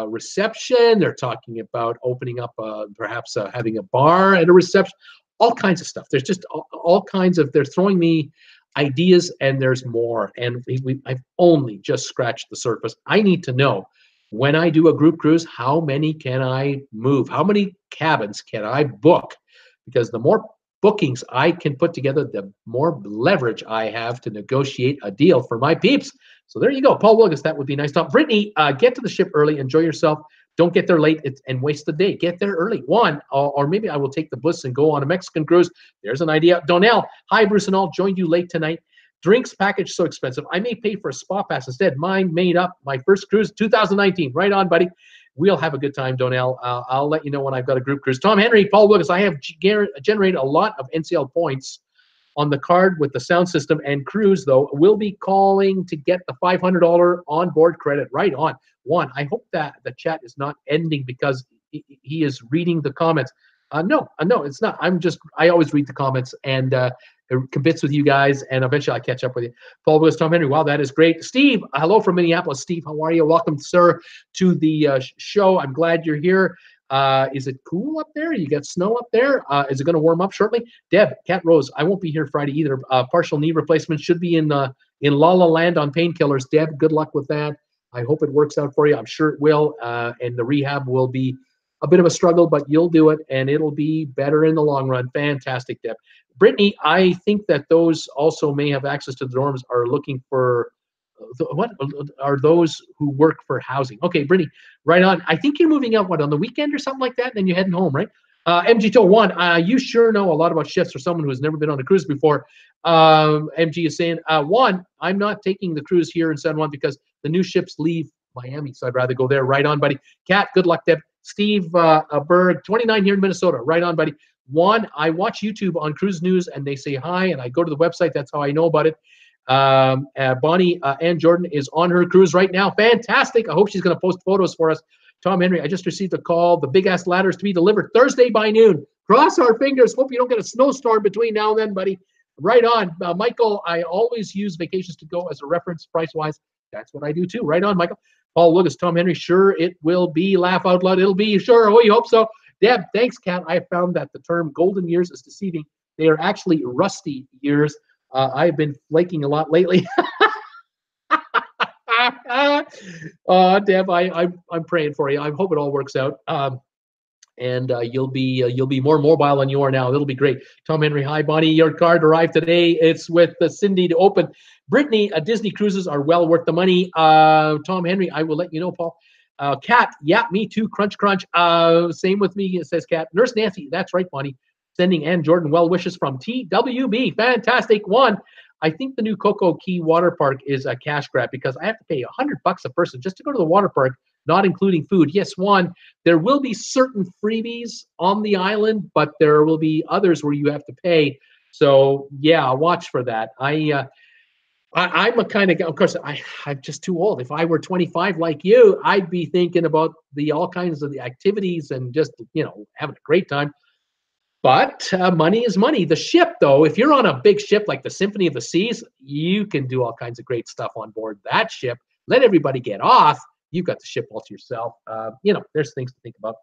reception. They're talking about opening up, perhaps having a bar at a reception. All kinds of stuff. There's just all kinds of. They're throwing me ideas, and there's more. And I've only just scratched the surface. I need to know, when I do a group cruise, how many can I move? How many cabins can I book? Because the more bookings I can put together, the more leverage I have to negotiate a deal for my peeps. So there you go. Paul Wilgus, that would be nice. Tom, Brittany, get to the ship early. Enjoy yourself. Don't get there late and waste the day. Get there early. Or maybe I will take the bus and go on a Mexican cruise. There's an idea. Donnell, hi, Bruce and all. Joined you late tonight. Drinks package so expensive. I may pay for a spa pass instead. Mine made up. My first cruise, 2019. Right on, buddy. We'll have a good time, Donnell. I'll let you know when I've got a group cruise. Tom Henry, Paul Wilgus, I have generated a lot of NCL points on the card with the sound system and cruise, though. We'll be calling to get the $500 onboard credit. Right on. One, I hope that the chat is not ending because he is reading the comments. No, it's not. I always read the comments and commits with you guys, and eventually I catch up with you. Paul Willis, Tom Henry, wow, that is great. Steve, hello from Minneapolis. Steve, how are you? Welcome, sir, to the show. I'm glad you're here. Is it cool up there? You got snow up there? Is it going to warm up shortly? Deb, Cat Rose, I won't be here Friday either. Partial knee replacement should be in La La Land on painkillers. Deb, good luck with that. I hope it works out for you. I'm sure it will. And the rehab will be a bit of a struggle, but you'll do it, and it'll be better in the long run. Fantastic, Deb. Brittany, I think that those also may have access to the dorms are looking for, what are those who work for housing? Okay, Brittany, right on. I think you're moving out, on the weekend or something like that, and then you're heading home, right? MG1, you sure know a lot about shifts for someone who has never been on a cruise before. MG is saying, one, I'm not taking the cruise here in San Juan because the new ships leave Miami, so I'd rather go there. Right on, buddy. Kat, good luck, Deb. Steve Berg, 29 here in Minnesota. Right on, buddy. One, I watch YouTube on Cruise News, and they say hi, and I go to the website. That's how I know about it. Bonnie Ann Jordan is on her cruise right now. Fantastic. I hope she's going to post photos for us. Tom Henry, I just received a call. The big-ass ladder is to be delivered Thursday by noon. Cross our fingers. Hope you don't get a snowstorm between now and then, buddy. Right on. Michael, I always use vacations to go as a reference price-wise. That's what I do, too. Right on, Michael. Paul Wilgus, Tom Henry, sure it will be. Laugh out loud. It'll be. Sure. Oh, you hope so. Deb, thanks, Kat. I found that the term golden years is deceiving. They are actually rusty years. I've been flaking a lot lately. Deb, I'm praying for you. I hope it all works out. And you'll be more mobile than you are now. It'll be great. Tom Henry, hi, Bonnie. Your card arrived today. It's with Cindy to open. Brittany, Disney cruises are well worth the money. Tom Henry, I will let you know, Paul. Kat, yeah, me too. Crunch, crunch. Same with me, says Kat. Nurse Nancy, that's right, Bonnie. Sending Ann Jordan well wishes from TWB. Fantastic. One, I think the new Coco Key water park is a cash grab because I have to pay $100 a person just to go to the water park, not including food. Yes, one, there will be certain freebies on the island, but there will be others where you have to pay. So yeah, watch for that. I'm a kind of guy, of course, I'm just too old. If I were 25 like you, I'd be thinking about all kinds of the activities and just, having a great time. But money is money. The ship, though, if you're on a big ship like the Symphony of the Seas, you can do all kinds of great stuff on board that ship. Let everybody get off. You've got the ship all to yourself. You know, there's things to think about.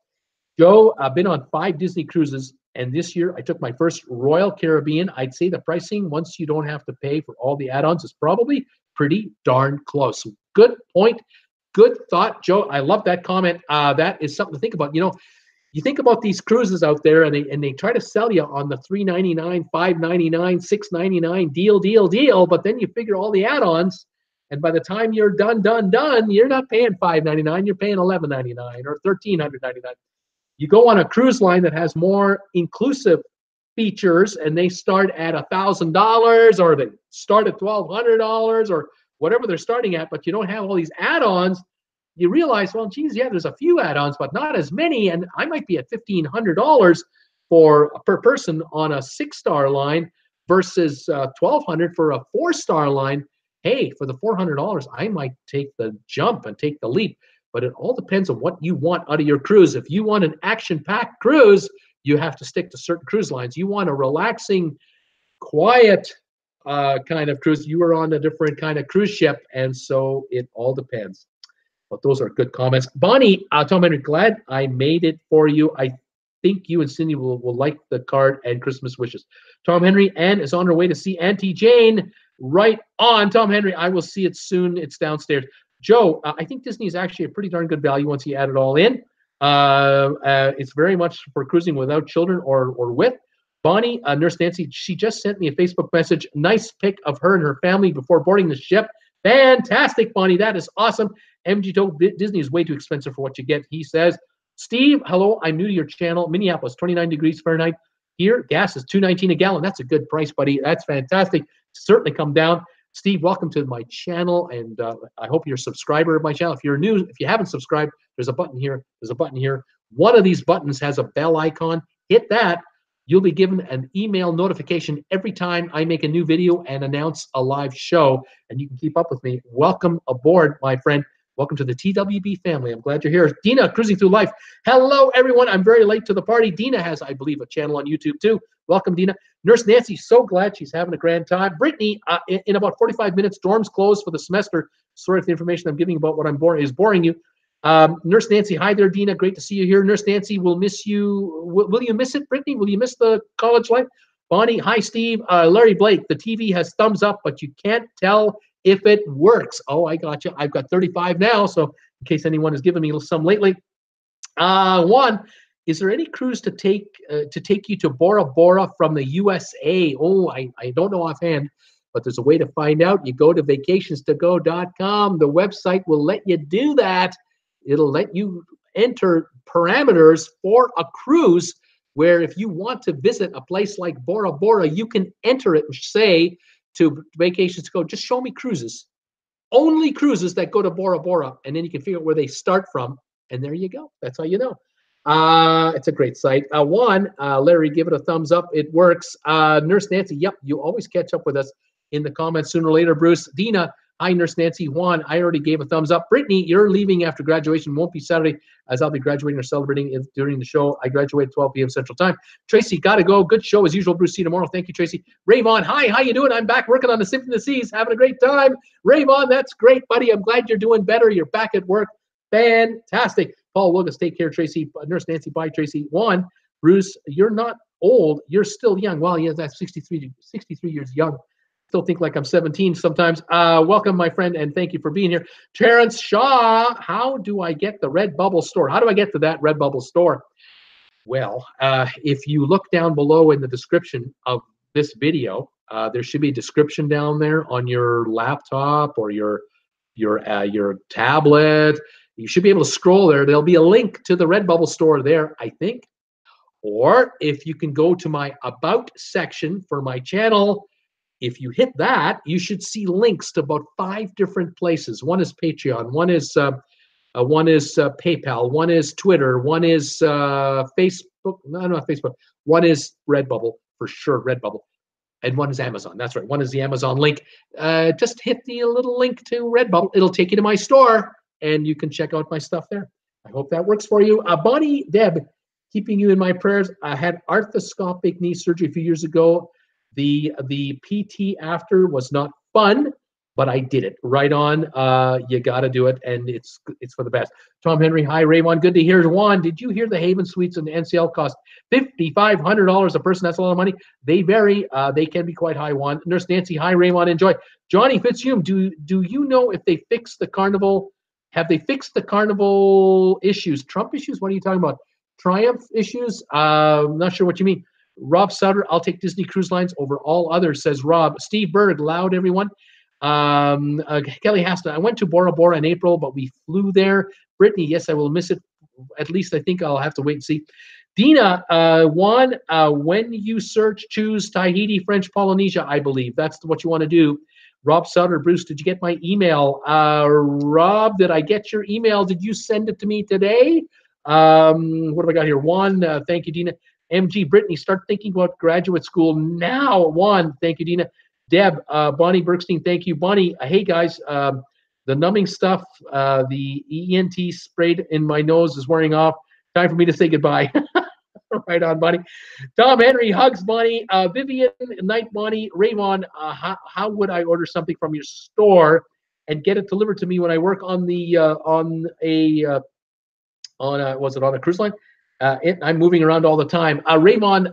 Joe, I've been on 5 Disney cruises, and this year I took my first Royal Caribbean. I'd say the pricing, once you don't have to pay for all the add-ons, is probably pretty darn close. Good point. Good thought, Joe. I love that comment. That is something to think about. You know, you think about these cruises out there, and they try to sell you on the $3.99, $5.99, $6.99 deal, but then you figure all the add-ons, and by the time you're done, you're not paying $5.99, you're paying $11.99 or $1,399. You go on a cruise line that has more inclusive features, and they start at $1,000, or they start at $1,200, or whatever they're starting at, but you don't have all these add-ons. You realize, well, geez, yeah, there's a few add-ons, but not as many, and I might be at $1,500 per person on a 6-star line versus $1,200 for a 4-star line. Hey, for the $400, I might take the jump and take the leap. But it all depends on what you want out of your cruise. If you want an action-packed cruise, you have to stick to certain cruise lines. You want a relaxing, quiet kind of cruise, you are on a different kind of cruise ship, and so it all depends. But those are good comments. Bonnie, Tom Henry, glad I made it for you. I think you and Cindy will like the card and Christmas wishes. Tom Henry, Anne is on her way to see Auntie Jane. Right on, Tom Henry. I will see it soon. It's downstairs. Joe, I think Disney is actually a pretty darn good value once you add it all in. It's very much for cruising without children or with. Bonnie, Nurse Nancy, she just sent me a Facebook message. Nice pic of her and her family before boarding the ship. Fantastic, Bonnie. That is awesome. MG told Disney is way too expensive for what you get. He says, Steve, hello. I'm new to your channel. Minneapolis, 29 degrees Fahrenheit. Here, gas is $2.19 a gallon. That's a good price, buddy. That's fantastic. Certainly come down. Steve, welcome to my channel, and I hope you're a subscriber of my channel. If you're new, if you haven't subscribed, there's a button here. There's a button here. One of these buttons has a bell icon. Hit that. You'll be given an email notification every time I make a new video and announce a live show, and you can keep up with me. Welcome aboard, my friend. Welcome to the TWB family. I'm glad you're here. Dina, Cruising Through Life. Hello, everyone. I'm very late to the party. Dina has, I believe, a channel on YouTube, too. Welcome, Dina. Nurse Nancy, so glad she's having a grand time. Brittany, in about 45 minutes, dorms close for the semester. Sorry if the information I'm giving about what I'm boring is boring you. Nurse Nancy, hi there, Dina. Great to see you here. Nurse Nancy, will miss you. Will you miss it, Brittany? Will you miss the college life? Bonnie, hi, Steve. Larry Blake, the TV has thumbs up, but you can't tell if it works. Oh, I got you. I've got 35 now, so in case anyone has given me some lately. One, is there any cruise to take you to Bora Bora from the USA? Oh, I don't know offhand, but there's a way to find out. You go to vacationstogo.com. The website will let you do that. It'll let you enter parameters for a cruise where if you want to visit a place like Bora Bora, you can enter it and say to Vacations to Go, just show me cruises. Only cruises that go to Bora Bora. And then you can figure out where they start from. And there you go. That's how you know. It's a great site. Larry, give it a thumbs up. It works. Nurse Nancy, yep, you always catch up with us in the comments sooner or later. Bruce, Dina, hi, Nurse Nancy. Juan, I already gave a thumbs up. Brittany, you're leaving after graduation. Won't be Saturday, as I'll be graduating or celebrating during the show. I graduate at 12 p.m. Central Time. Tracy, gotta go. Good show as usual. Bruce, see you tomorrow. Thank you, Tracy. Rayvon, hi, how you doing? I'm back working on the Symphony of the Seas, having a great time. Rayvon, that's great, buddy. I'm glad you're doing better. You're back at work. Fantastic. Paul Wilgus, take care, Tracy. Nurse Nancy, bye, Tracy. Juan, Bruce, you're not old. You're still young. Well, yeah, that's 63 years young. Still think like I'm 17 sometimes. Welcome, my friend, and thank you for being here. Terrence Shaw, how do I get the RedBubble Store? How do I get to that RedBubble Store? Well, if you look down below in the description of this video, there should be a description down there on your laptop or your tablet. You should be able to scroll there. There'll be a link to the RedBubble Store there, I think. Or if you can go to my About section for my channel, if you hit that, you should see links to about 5 different places. One is Patreon, one is PayPal, one is Twitter, one is Facebook. No, not Facebook. One is RedBubble, for sure, RedBubble. And one is Amazon. That's right. One is the Amazon link. Just hit the little link to RedBubble. It'll take you to my store, and you can check out my stuff there. I hope that works for you. Bonnie Deb, keeping you in my prayers. I had arthroscopic knee surgery a few years ago. The PT after was not fun, but I did it. Right on. You got to do it, and it's for the best. Tom Henry, hi, Raymond. Good to hear. Juan, did you hear the Haven Suites and the NCL cost $5,500 a person? That's a lot of money. They vary. They can be quite high. Juan. Nurse Nancy, hi, Raymond. Enjoy. Johnny Fitzhume, do you know if they fixed the Carnival? Have they fixed the Carnival issues? Trump issues? What are you talking about? Triumph issues? I'm not sure what you mean. Rob Sutter, I'll take Disney Cruise Lines over all others, says Rob. Steve Berg, loud, everyone. Kelly Haston, I went to Bora Bora in April, but we flew there. Brittany, yes, I will miss it. At least I think I'll have to wait and see. Dina, Juan, when you search, choose Tahiti, French Polynesia, I believe. That's what you want to do. Rob Sutter, Bruce, did you get my email? Rob, did I get your email? Did you send it to me today? What have I got here? Juan, thank you, Dina. MG, Brittany, start thinking about graduate school now. Juan, thank you, Dina. Deb, Bonnie Bergstein, thank you. Bonnie, hey, guys, the numbing stuff, the ENT sprayed in my nose is wearing off. Time for me to say goodbye. Right on, Bonnie. Tom Henry, hugs, Bonnie. Vivian, night, Bonnie. Raymond, how would I order something from your store and get it delivered to me when I work on the was it on a cruise line? I'm moving around all the time. Raymond,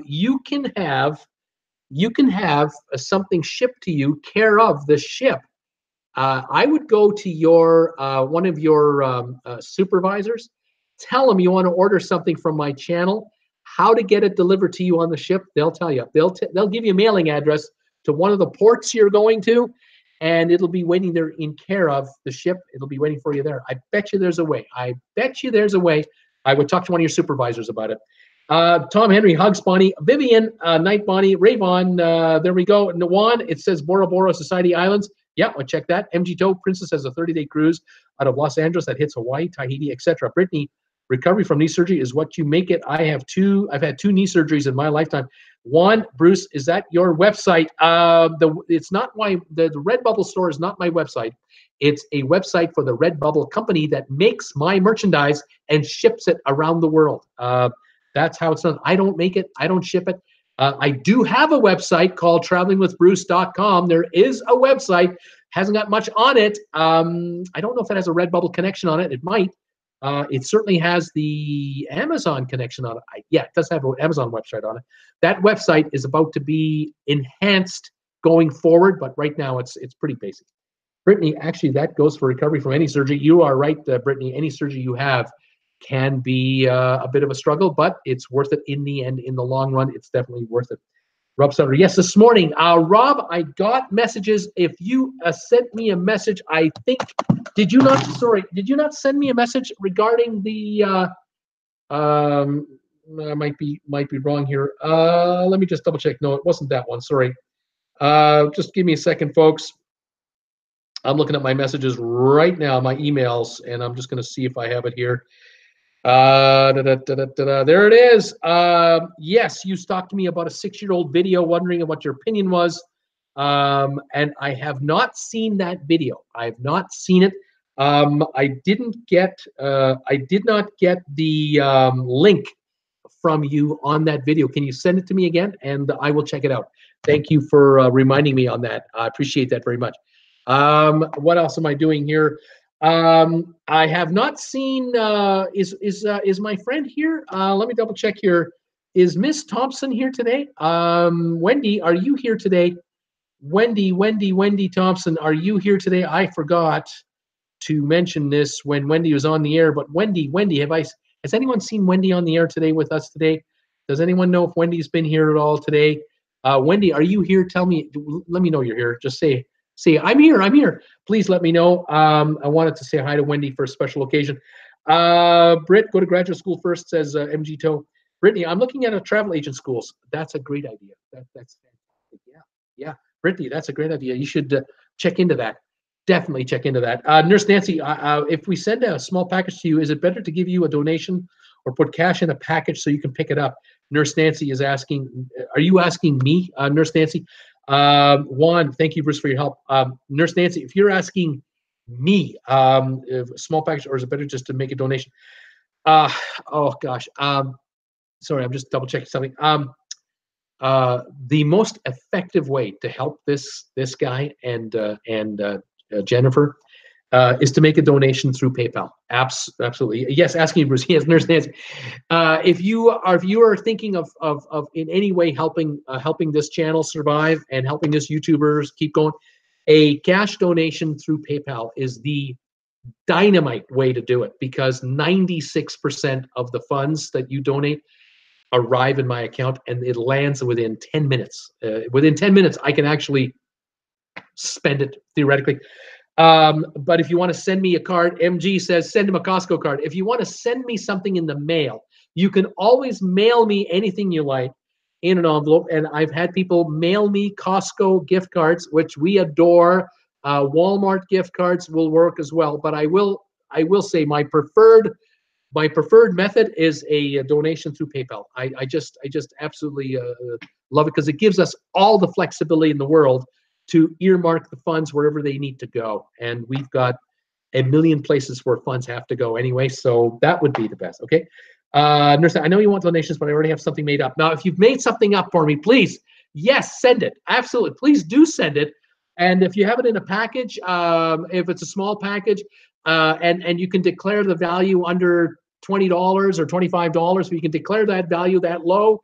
you can have something shipped to you, care of the ship. I would go to your one of your supervisors, tell them you want to order something from my channel, how to get it delivered to you on the ship. They'll tell you. They'll give you a mailing address to one of the ports you're going to, and it'll be waiting there in care of the ship. It'll be waiting for you there. I bet you there's a way. I bet you there's a way. I would talk to one of your supervisors about it. Tom Henry, hugs, Bonnie. Vivian, night, Bonnie. Rayvon, there we go. Nawan, it says Bora Bora Society Islands. Yeah, I'll check that. MG Toe, Princess has a 30-day cruise out of Los Angeles that hits Hawaii, Tahiti, etc. Brittany, recovery from knee surgery is what you make it. I've had 2 knee surgeries in my lifetime. One, Bruce, is that your website? It's not the RedBubble store is not my website. It's a website for the RedBubble company that makes my merchandise and ships it around the world. That's how it's done. I don't make it. I don't ship it. I do have a website called travelingwithbruce.com. There is a website. Hasn't got much on it. I don't know if it has a RedBubble connection on it. It might. It certainly has the Amazon connection on it. Yeah, it does have an Amazon website on it. That website is about to be enhanced going forward, but right now it's pretty basic. Brittany, actually, that goes for recovery from any surgery. You are right, Brittany. Any surgery you have can be a bit of a struggle, but it's worth it in the end. In the long run, it's definitely worth it. Rob Sutter, yes, this morning. Rob, I got messages. If you sent me a message, I think, did you not send me a message regarding the, I might be wrong here. Let me just double check. No, it wasn't that one. Sorry. Just give me a second, folks. I'm looking at my messages right now, my emails, and I'm just going to see if I have it here. There it is. Yes, you talked to me about a 6-year-old video wondering what your opinion was. And I have not seen that video. I have not seen it. I did not get the link from you on that video. Can you send it to me again? And I will check it out. Thank you for reminding me on that. I appreciate that very much. What else am I doing here? I have not seen, is my friend here? Let me double check here. Is Miss Thompson here today? Wendy, are you here today? Wendy Thompson, are you here today? I forgot to mention this when Wendy was on the air, but Wendy, has anyone seen Wendy on the air today with us today? Does anyone know if Wendy's been here at all today? Wendy, are you here? Tell me, let me know you're here. Just say, I'm here. Please let me know. I wanted to say hi to Wendy for a special occasion. Britt, go to graduate school first, says MG Toe. Brittany, I'm looking at a travel agent schools. That's a great idea. That's fantastic. Yeah. Brittany, that's a great idea. You should check into that. Definitely check into that. Nurse Nancy, if we send a small package to you, is it better to give you a donation or put cash in a package so you can pick it up? Nurse Nancy is asking, are you asking me, Nurse Nancy? Juan, thank you, Bruce, for your help. Nurse Nancy, if you're asking me, small package, or is it better just to make a donation? Oh gosh. Sorry, I'm just double checking something. The most effective way to help this guy and Jennifer is to make a donation through PayPal. Absolutely. Yes, asking you, Bruce. Yes, Nurse Nancy. If you are thinking of in any way helping this channel survive and helping this YouTubers keep going, a cash donation through PayPal is the dynamite way to do it, because 96% of the funds that you donate arrive in my account and it lands within 10 minutes. Within 10 minutes, I can actually spend it theoretically. But if you want to send me a card, MG says send him a Costco card. If you want to send me something in the mail, you can always mail me anything you like in an envelope. And I've had people mail me Costco gift cards, which we adore. Walmart gift cards will work as well. But I will say my preferred method is a donation through PayPal. I just absolutely love it, because it gives us all the flexibility in the world to earmark the funds wherever they need to go. And we've got a million places where funds have to go anyway, so that would be the best, okay? Nurse, I know you want donations, but I already have something made up. Now, if you've made something up for me, please, yes, send it. Absolutely, please do send it. And if you have it in a package, if it's a small package, and you can declare the value under $20 or $25, so you can declare that value that low,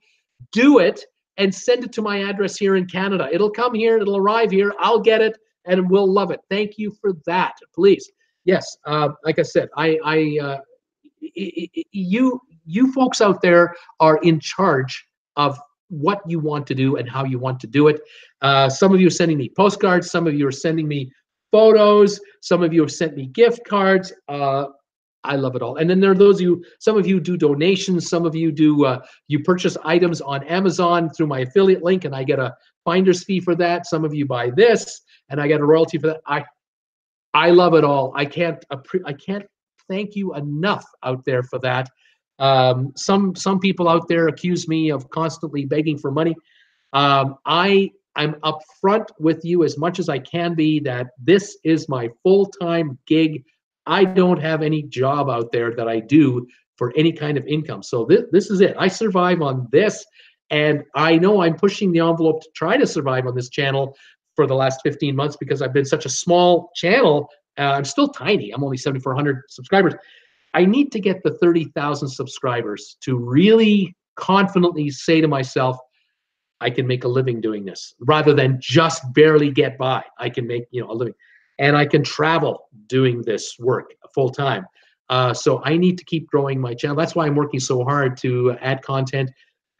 do it and send it to my address here in Canada. It'll come here, it'll arrive here, I'll get it, and we'll love it. Thank you for that, please. Yes, like I said, you folks out there are in charge of what you want to do and how you want to do it. Some of you are sending me postcards, some of you are sending me photos, some of you have sent me gift cards. I love it all. And then there are those of you, some of you do donations, some of you do, you purchase items on Amazon through my affiliate link and I get a finder's fee for that. Some of you buy this and I get a royalty for that. I love it all. I can't thank you enough out there for that. Some people out there accuse me of constantly begging for money. I'm upfront with you as much as I can be that this is my full-time gig. I don't have any job out there that I do for any kind of income. So this is it. I survive on this, and I know I'm pushing the envelope to try to survive on this channel for the last 15 months because I've been such a small channel. I'm still tiny. I'm only 7,400 subscribers. I need to get the 30,000 subscribers to really confidently say to myself, I can make a living doing this rather than just barely get by. I can make, a living. And I can travel doing this work full time. So I need to keep growing my channel. That's why I'm working so hard to add content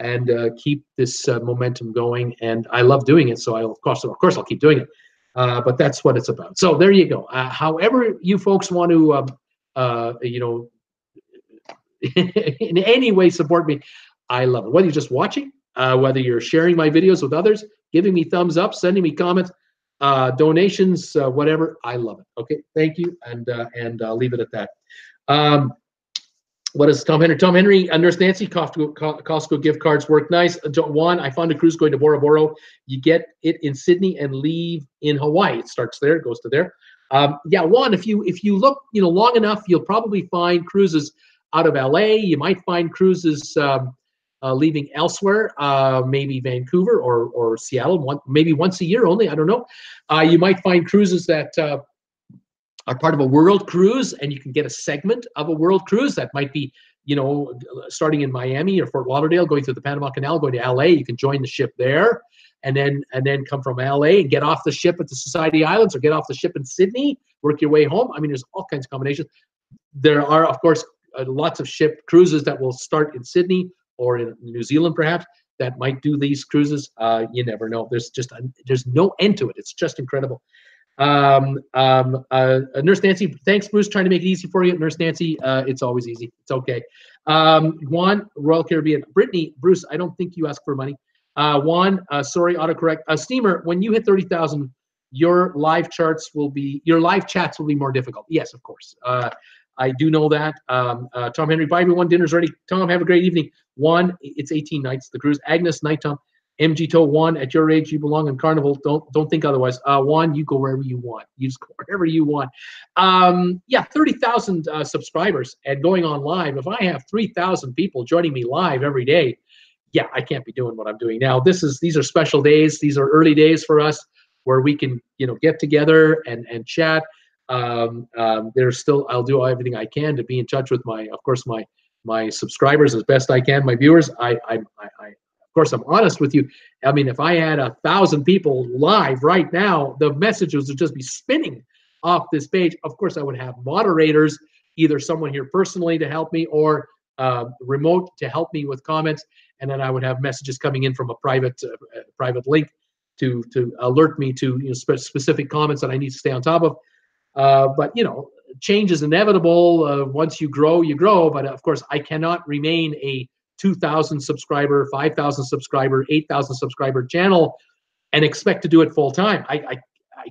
and keep this momentum going. And I love doing it. So of course I'll keep doing it. But that's what it's about. So there you go. However you folks want to, in any way support me, I love it. Whether you're just watching, whether you're sharing my videos with others, giving me thumbs up, sending me comments, donations, whatever, I love it. Okay, thank you, and I'll leave it at that. What is Tom Henry? Tom Henry, Nurse Nancy, Costco gift cards work nice. Juan, I found a cruise going to Bora Bora. You get it in Sydney and leave in Hawaii. It starts there, it goes to there. Yeah, Juan, if you look, long enough, you'll probably find cruises out of LA. You might find cruises leaving elsewhere, maybe Vancouver or Seattle, maybe once a year only. I don't know. You might find cruises that are part of a world cruise, and you can get a segment of a world cruise that might be, starting in Miami or Fort Lauderdale, going through the Panama Canal, going to LA. You can join the ship there, and then come from LA and get off the ship at the Society Islands, or get off the ship in Sydney, work your way home. I mean, there's all kinds of combinations. There are, of course, lots of ship cruises that will start in Sydney or in New Zealand, perhaps, that might do these cruises. You never know. There's no end to it. It's just incredible. Nurse Nancy, thanks, Bruce, trying to make it easy for you. Nurse Nancy, it's always easy. It's okay. Juan, Royal Caribbean. Brittany, Bruce, I don't think you asked for money. Juan, sorry, autocorrect. Steamer, when you hit 30,000, your live chats will be more difficult. Yes, of course. I do know that. Tom Henry, bye everyone. Dinner's ready. Tom, have a great evening. Juan, it's 18 nights, the cruise. Agnes, night, Tom. MG Juan, at your age, you belong in Carnival. Don't think otherwise. Juan, you go wherever you want. You just go wherever you want. Yeah, 30,000 subscribers and going on live. If I have 3,000 people joining me live every day, yeah, I can't be doing what I'm doing now. These are special days. These are early days for us where we can, get together and chat. There's still, I'll do everything I can to be in touch with my subscribers as best I can. My viewers, of course, I'm honest with you. I mean, if I had 1,000 people live right now, the messages would just be spinning off this page. Of course, I would have moderators, either someone here personally to help me or remote to help me with comments, and then I would have messages coming in from a private link to alert me to specific comments that I need to stay on top of. But change is inevitable. Once you grow, you grow. But of course, I cannot remain a 2,000 subscriber, 5,000 subscriber, 8,000 subscriber channel and expect to do it full time. I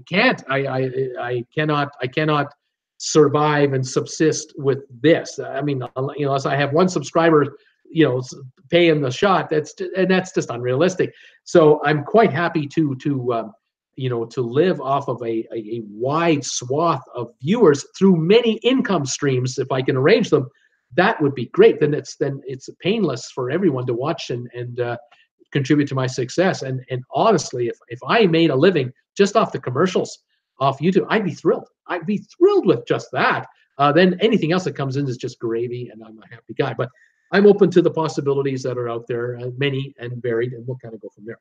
can't. I cannot survive and subsist with this. I mean, unless I have one subscriber, paying the shot, that's just unrealistic. So I'm quite happy to live off of a wide swath of viewers through many income streams. If I can arrange them, that would be great. Then it's painless for everyone to watch and contribute to my success. And honestly, if I made a living just off the commercials off YouTube, I'd be thrilled. I'd be thrilled with just that. Then anything else that comes in is just gravy, and I'm a happy guy. But I'm open to the possibilities that are out there, many and varied, and we'll kind of go from there.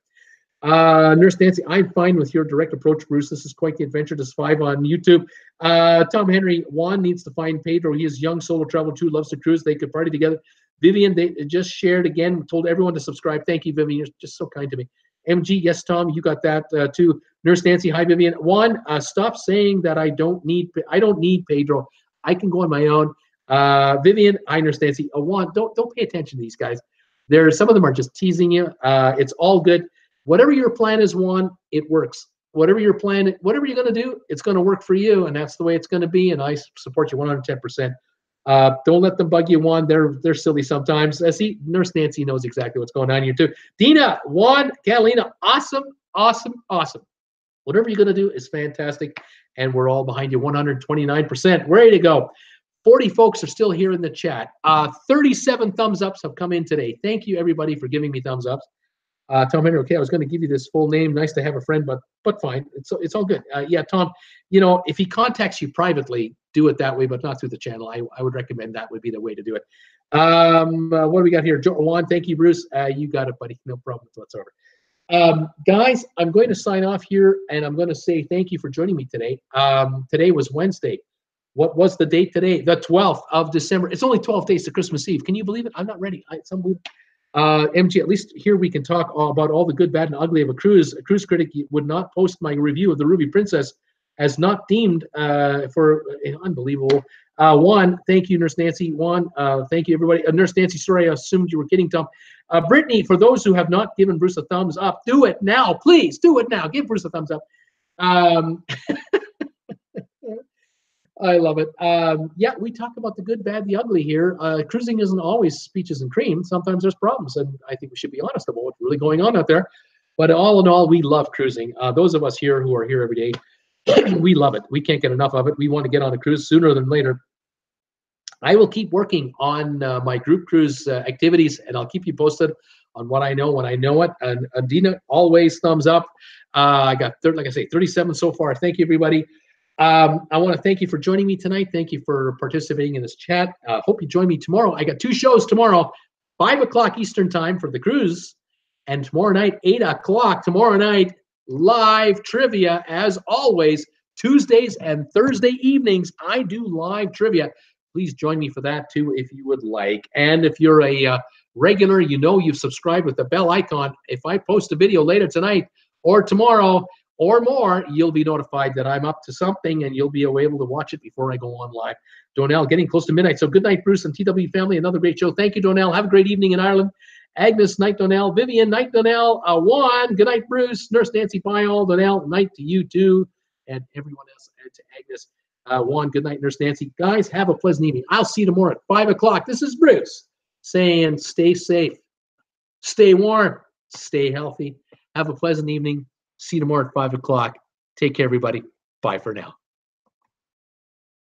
Nurse Nancy, I'm fine with your direct approach, Bruce. This is quite the adventure to survive on YouTube. Tom Henry, Juan needs to find Pedro. He is young, solo traveler too, loves to cruise. They could party together. Vivian, they just shared again, told everyone to subscribe. Thank you, Vivian. You're just so kind to me. MG, yes, Tom, you got that too. Nurse Nancy, hi, Vivian. Juan, stop saying that I don't need Pedro. I can go on my own. Vivian, hi, Nurse Nancy. Juan, don't pay attention to these guys. Some of them are just teasing you. It's all good. Whatever your plan is, Juan, it works. Whatever your plan, whatever you're going to do, it's going to work for you, and that's the way it's going to be. And I support you 110%. Don't let them bug you, Juan. They're silly sometimes. See, Nurse Nancy knows exactly what's going on here too. Dina, Juan, Catalina, awesome, awesome, awesome. Whatever you're going to do is fantastic, and we're all behind you 129%. Ready to go. 40 folks are still here in the chat. 37 thumbs ups have come in today. Thank you, everybody, for giving me thumbs ups. Tom Henry, okay, I was going to give you this full name. Nice to have a friend, but fine. It's all good. Yeah, Tom, if he contacts you privately, do it that way, but not through the channel. I would recommend that would be the way to do it. What do we got here? Juan, thank you, Bruce. You got it, buddy. No problem whatsoever. Guys, I'm going to sign off here, and I'm going to say thank you for joining me today. Today was Wednesday. What was the date today? The 12th of December. It's only 12 days to Christmas Eve. Can you believe it? I'm not ready. It's unbelievable. MG, at least here we can talk about all the good, bad, and ugly of a cruise. A cruise critic would not post my review of the Ruby Princess as not deemed for unbelievable. Juan, thank you, Nurse Nancy. Juan, thank you, everybody. Nurse Nancy, sorry, I assumed you were kidding, Tom. Brittany, for those who have not given Bruce a thumbs up, do it now, please. Do it now. Give Bruce a thumbs up. I love it. Yeah, we talk about the good, bad, the ugly here. Cruising isn't always peaches and cream. Sometimes there's problems, and I think we should be honest about what's really going on out there. But all in all, we love cruising. Those of us here who are here every day, we love it. We can't get enough of it. We want to get on a cruise sooner than later. I will keep working on my group cruise activities, and I'll keep you posted on what I know when I know it. And Adina, always thumbs up. I got, like I say, 37 so far. Thank you, everybody. I want to thank you for joining me tonight. Thank you for participating in this chat. Hope you join me tomorrow. I got 2 shows tomorrow, 5 o'clock Eastern time for the cruise, and tomorrow night, 8 o'clock. Tomorrow night, live trivia as always. Tuesdays and Thursday evenings, I do live trivia. Please join me for that too if you would like. And if you're a regular, you've subscribed with the bell icon. If I post a video later tonight or tomorrow or more, you'll be notified that I'm up to something, and you'll be able to watch it before I go on live. Donnell, getting close to midnight. So good night, Bruce and TWB Family. Another great show. Thank you, Donnell. Have a great evening in Ireland. Agnes, night, Donnell. Vivian, night, Donnell. Juan, good night, Bruce. Nurse Nancy, bye all. Donnell, night to you too, and everyone else, and to Agnes. Juan, good night, Nurse Nancy. Guys, have a pleasant evening. I'll see you tomorrow at 5 o'clock. This is Bruce saying stay safe, stay warm, Stay healthy. Have a pleasant evening. See you tomorrow at 5 o'clock. Take care, everybody. Bye for now.